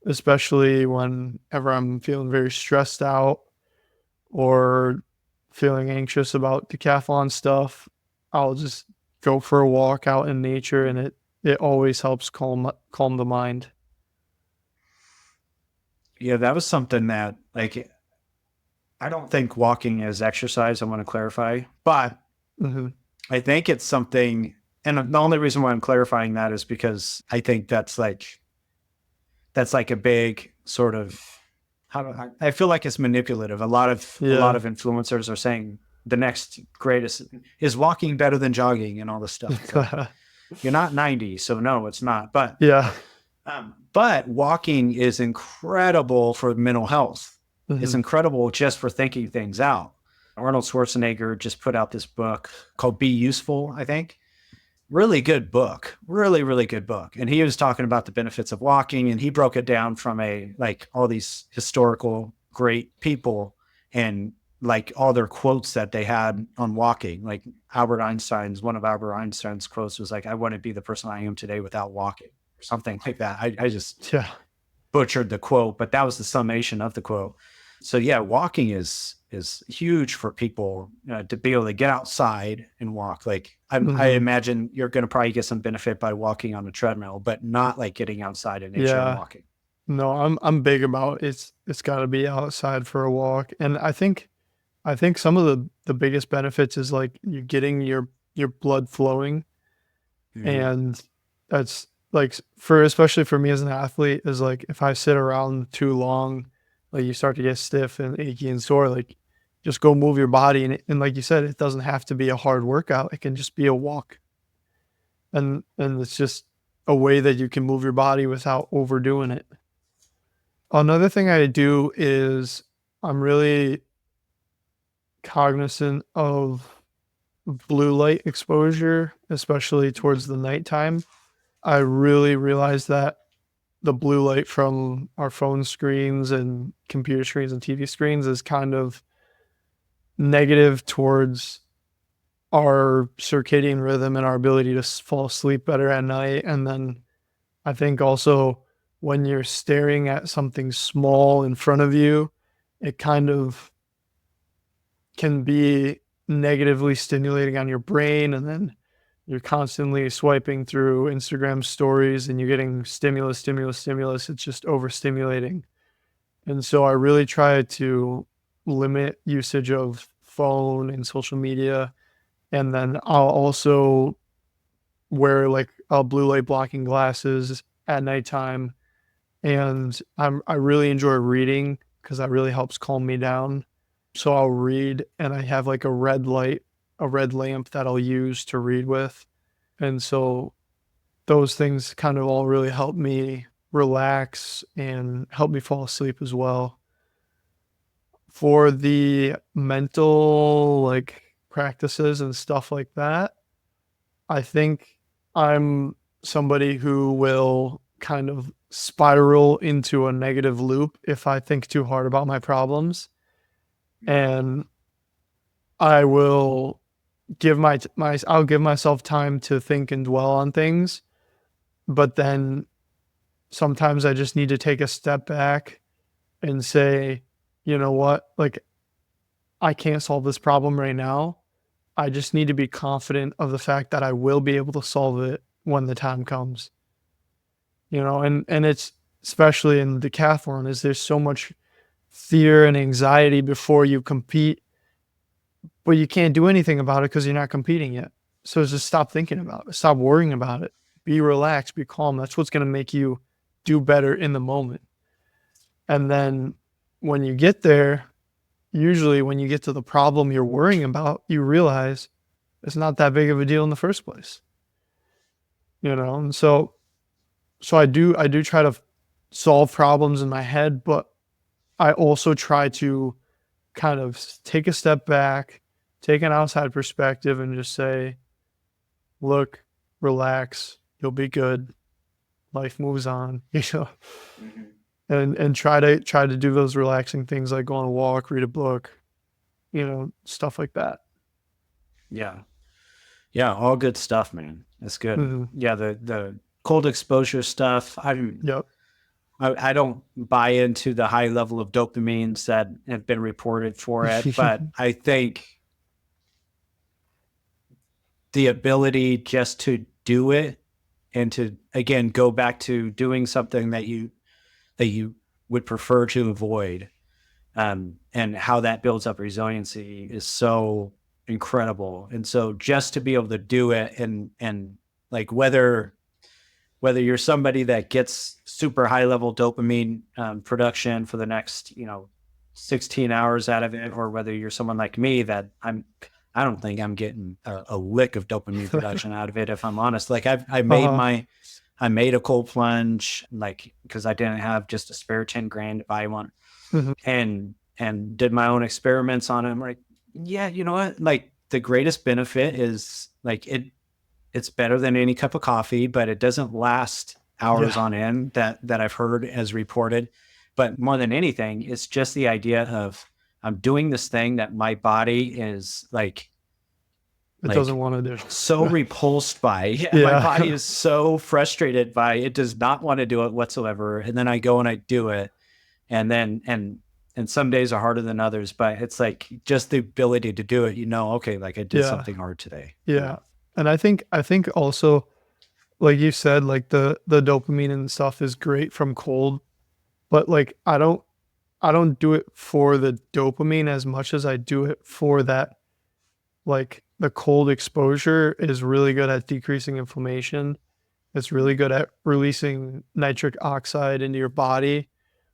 especially whenever I'm feeling very stressed out or feeling anxious about decathlon stuff, I'll just go for a walk out in nature, and it always helps calm the mind. Yeah, that was something that, like, I don't think walking is exercise. I want to clarify, but I think it's something, and the only reason why I'm clarifying that is because I think that's like a big sort of, I feel like it's manipulative. A lot of influencers are saying the next greatest is walking better than jogging and all this stuff. So you're not 90, so no, it's not. But yeah. But walking is incredible for mental health. It's incredible just for thinking things out. Arnold Schwarzenegger just put out this book called Be Useful, I think. Really good book. Really, really good book. And he was talking about the benefits of walking, and he broke it down from all these historical great people and like all their quotes that they had on walking. Like one of Albert Einstein's quotes was like, I wouldn't be the person I am today without walking, or something like that. I just butchered the quote, but that was the summation of the quote. So yeah, walking is huge for people to be able to get outside and walk. Like I imagine you're going to probably get some benefit by walking on a treadmill, but not like getting outside in nature and walking. No, I'm big about it's got to be outside for a walk. And I think some of the biggest benefits is like you're getting your blood flowing. And that's like especially for me as an athlete, is like if I sit around too long, like you start to get stiff and achy and sore, like just go move your body. And like you said, it doesn't have to be a hard workout. It can just be a walk. And it's just a way that you can move your body without overdoing it. Another thing I do is I'm really cognizant of blue light exposure, especially towards the nighttime. I really realize that the blue light from our phone screens and computer screens and TV screens is kind of negative towards our circadian rhythm and our ability to fall asleep better at night. And then I think also when you're staring at something small in front of you, it kind of can be negatively stimulating on your brain, and then you're constantly swiping through Instagram stories and you're getting stimulus. It's just overstimulating. And so I really try to limit usage of phone and social media. And then I'll also wear like blue light blocking glasses at nighttime. And I really enjoy reading because that really helps calm me down. So I'll read, and I have like a red lamp that I'll use to read with. And so those things kind of all really help me relax and help me fall asleep as well. For the mental like practices and stuff like that, I think I'm somebody who will kind of spiral into a negative loop if I think too hard about my problems. And I will I'll give myself time to think and dwell on things, but then sometimes I just need to take a step back and say, you know what, like I can't solve this problem right now. I just need to be confident of the fact that I will be able to solve it when the time comes. And it's especially in the decathlon, is there's so much fear and anxiety before you compete, but you can't do anything about it because you're not competing yet. So just stop thinking about it. Stop worrying about it. Be relaxed, be calm. That's what's going to make you do better in the moment. And then when you get there, usually when you get to the problem you're worrying about, you realize it's not that big of a deal in the first place. And so I do try to solve problems in my head, but I also try to kind of take a step back, take an outside perspective, and just say, look, relax, you'll be good. Life moves on, and try to do those relaxing things like go on a walk, read a book, stuff like that. Yeah. Yeah. All good stuff, man. That's good. Mm-hmm. Yeah. The cold exposure stuff. Yep. I don't buy into the high level of dopamines that have been reported for it, but I think the ability just to do it and to, again, go back to doing something that you would prefer to avoid, and how that builds up resiliency is so incredible. And so just to be able to do it and like whether you're somebody that gets super high level dopamine production for the next 16 hours out of it, or whether you're someone like me that I don't think I'm getting a lick of dopamine production out of it, if I'm honest. Like I made a cold plunge, like, because I didn't have just a spare 10 grand to buy one, and did my own experiments on it. I'm like, yeah, you know what? Like the greatest benefit is like it's better than any cup of coffee, but it doesn't last hours on end that I've heard as reported. But more than anything, it's just the idea of I'm doing this thing that my body is like doesn't want to do. So repulsed by. Yeah. My body is so frustrated by it, does not want to do it whatsoever. And then I go and I do it. And some days are harder than others, but it's like just the ability to do it, okay, like I did something hard today. Yeah. And I think also, like you said, like the dopamine and stuff is great from cold, but like I don't do it for the dopamine as much as I do it for that. Like the cold exposure is really good at decreasing inflammation. It's really good at releasing nitric oxide into your body,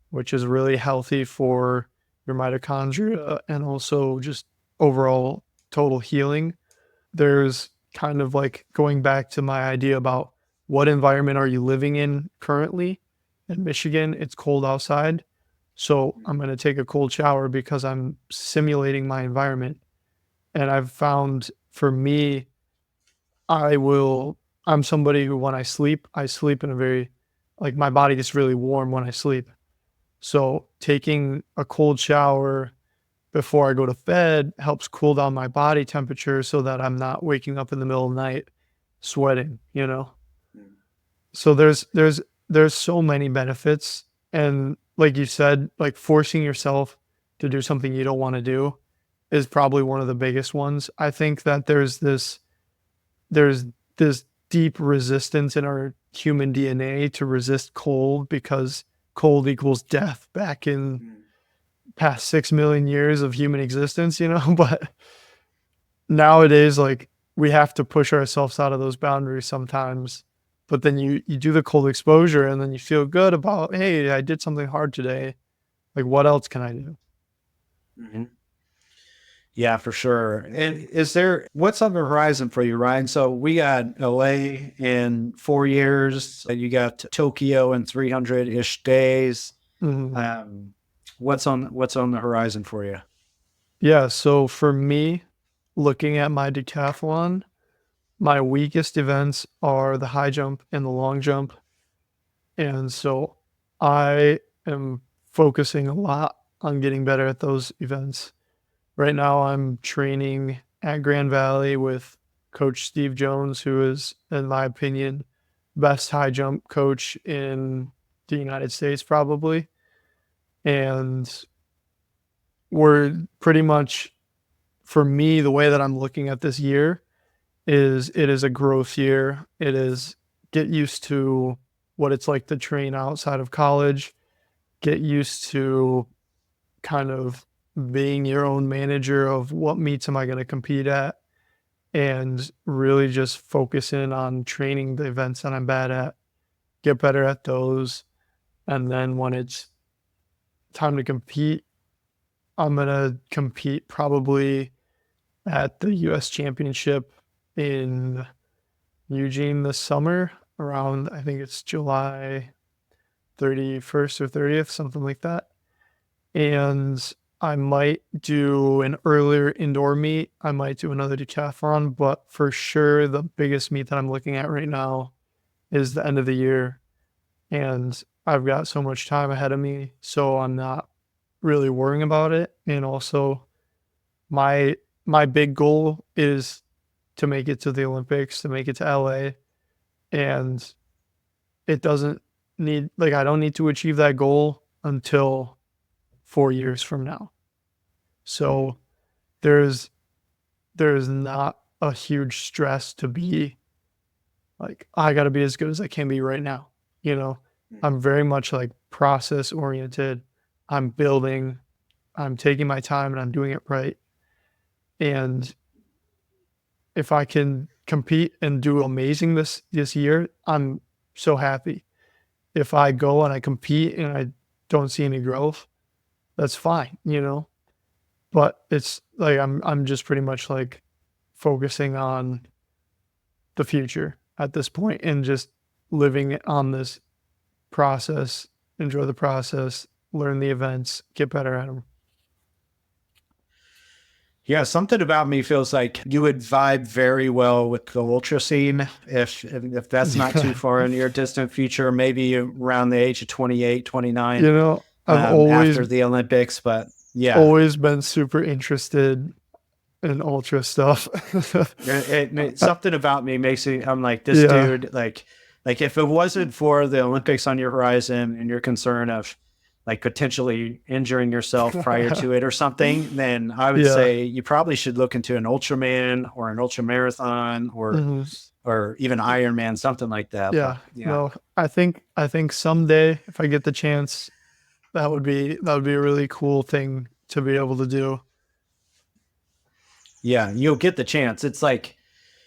which is really healthy for your mitochondria and also just overall total healing. There's kind of like going back to my idea about what environment are you living in currently. In Michigan, it's cold outside. So I'm going to take a cold shower because I'm simulating my environment. And I've found for me, I'm somebody who when I sleep in a very, like my body gets really warm when I sleep. So taking a cold shower before I go to bed helps cool down my body temperature so that I'm not waking up in the middle of the night sweating, So there's so many benefits. And like you said, like forcing yourself to do something you don't want to do is probably one of the biggest ones. I think that there's this deep resistance in our human DNA to resist cold because cold equals death back in past 6 million years of human existence, but nowadays, like we have to push ourselves out of those boundaries sometimes, but then you do the cold exposure and then you feel good about, hey, I did something hard today. Like what else can I do? Mm-hmm. Yeah, for sure. And what's on the horizon for you, Ryan? So we got LA in 4 years. You got Tokyo in 300-ish days. Mm-hmm. What's on the horizon for you? Yeah. So for me, looking at my decathlon, my weakest events are the high jump and the long jump. And so I am focusing a lot on getting better at those events. Right now, I'm training at Grand Valley with Coach Steve Jones, who is, in my opinion, best high jump coach in the United States, probably. And we're pretty much, for me, the way that I'm looking at this year is it is a growth year. It is get used to what it's like to train outside of college, get used to kind of being your own manager of what meets am I going to compete at, and really just focus in on training the events that I'm bad at, get better at those. And then when it's time to compete, I'm gonna compete probably at the U.S. Championship in Eugene this summer around, I think it's July 31st or 30th, something like that. And I might do an earlier indoor meet. I might do another decathlon, but for sure the biggest meet that I'm looking at right now is the end of the year. And I've got so much time ahead of me, so I'm not really worrying about it. And also my big goal is to make it to the Olympics, to make it to LA. And it doesn't need, like, I don't need to achieve that goal until 4 years from now. So there's not a huge stress to be like, I got to be as good as I can be right now. You know, I'm very much like process oriented. I'm building, I'm taking my time, and I'm doing it right. And if I can compete and do amazing this year, I'm so happy. If I go and I compete and I don't see any growth, that's fine, you know. But it's like I'm just pretty much like focusing on the future at this point and just living on this process, enjoy the process, learn the events, get better at them. Yeah, something about me feels like you would vibe very well with the ultra scene if that's not too far in your distant future, maybe around the age of 28, 29. You know, I've always after the Olympics, but yeah, always been super interested in ultra stuff. something about me makes me, I'm like, this dude, like if it wasn't for the Olympics on your horizon and your concern of like potentially injuring yourself prior to it or something, then I would say you probably should look into an Ultraman or an ultra marathon or even Ironman, something like that. Yeah. But, No, I think someday if I get the chance, that would be a really cool thing to be able to do. Yeah, you'll get the chance. It's like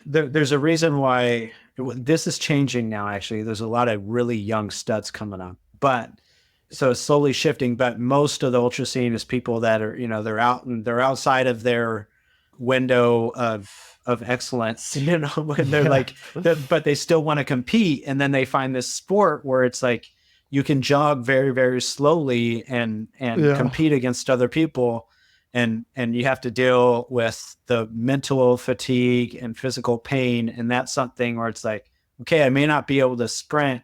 there's a reason why this is changing now. Actually, there's a lot of really young studs coming up, but so it's slowly shifting. But most of the ultra scene is people that are, you know, they're outside of their window of excellence, you know, when they're like, but they still want to compete, and then they find this sport where it's like you can jog very, very slowly and compete against other people. And you have to deal with the mental fatigue and physical pain. And that's something where it's like, okay, I may not be able to sprint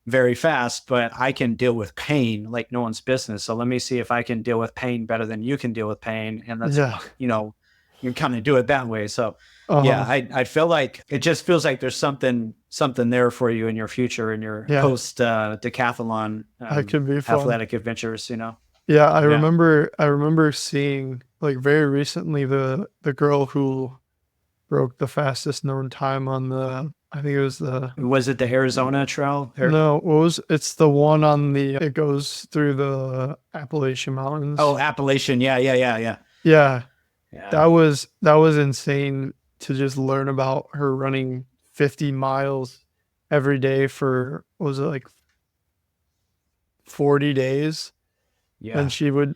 very fast, but I can deal with pain like no one's business. So let me see if I can deal with pain better than you can deal with pain. And that's, you know, you kind of do it that way. So I feel like it just feels like there's something there for you in your future, in your post decathlon could be fun. Athletic adventures, you know? Yeah, I remember seeing like very recently the girl who broke the fastest known time on the, I think it was it the Arizona Trail? No, it's the one on it goes through the Appalachian Mountains. Oh, Appalachian. Yeah. Yeah. That was insane to just learn about her running 50 miles every day for, what was it, like 40 days? Yeah. And she would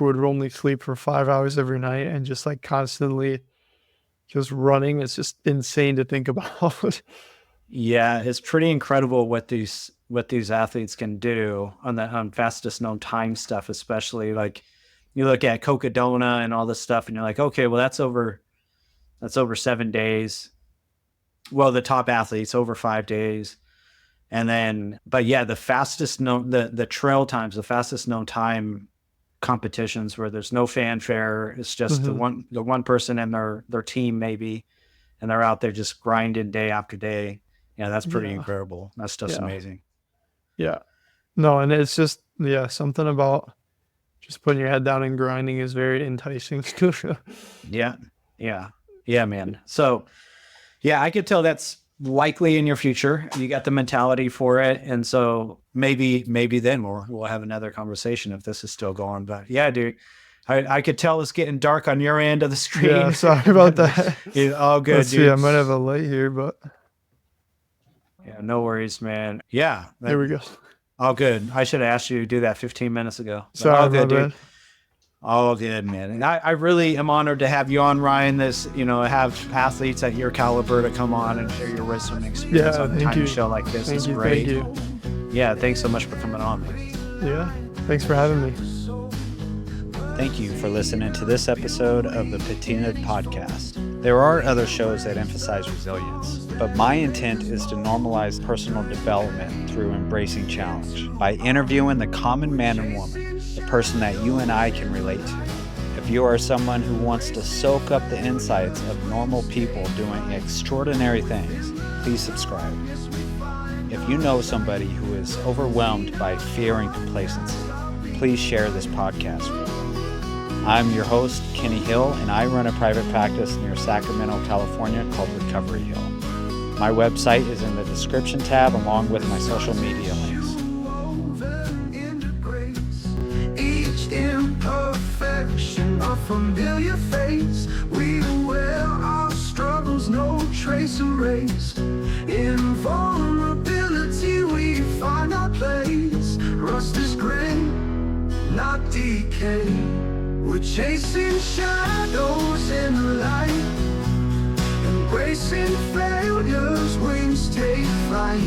only sleep for 5 hours every night and just like constantly just running. It's just insane to think about. Yeah, it's pretty incredible what these athletes can do on fastest known time stuff, especially like you look at Cocodona and all this stuff and you're like, okay, well that's over 7 days. Well, the top athletes over 5 days. And then, but yeah, the fastest known, the trail times, the fastest known time competitions where there's no fanfare. It's just the one person and their team maybe, and they're out there just grinding day after day. Yeah, that's pretty incredible. That stuff's amazing. Yeah. No, and it's just, something about just putting your head down and grinding is very enticing. Yeah, man. So yeah, I could tell that's likely in your future. You got the mentality for it, and so maybe then we'll have another conversation if this is still going. But yeah, dude, I could tell it's getting dark on your end of the screen. Yeah, sorry about that. It's all good. Let's dude. see, I might have a light here, but yeah, no worries, man. Yeah, there we go. All good. I should have asked you to do that 15 minutes ago. Sorry, all good, dude. Bad. All good, man. And I really am honored to have you on, Ryan. Have athletes at your caliber to come on and share your wisdom and experience on a time show like this is great. Thank you. Yeah, thanks so much for coming on, man. Yeah, thanks for having me. Thank you for listening to this episode of the Patina'd podcast. There are other shows that emphasize resilience, but my intent is to normalize personal development through embracing challenge by interviewing the common man and woman, the person that you and I can relate to. If you are someone who wants to soak up the insights of normal people doing extraordinary things, please subscribe. If you know somebody who is overwhelmed by fear and complacency, please share this podcast with them. I'm your host, Kenny Hill, and I run a private practice near Sacramento, California called Recovery Hill. My website is in the description tab along with my social media links. Each imperfection, a familiar face. We wear our struggles, no trace erased. In vulnerability, we find our place. Rust is gray, not decay. We're chasing shadows in the light, embracing failures, wings take flight.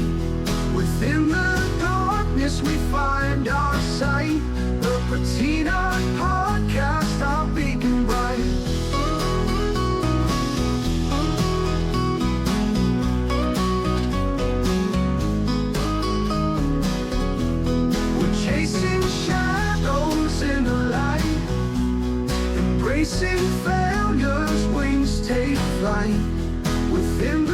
Within the darkness we find our sight. The Patina'd podcast, our beacon bright. We're chasing shadows in the light, embracing failures, wings take flight. Within the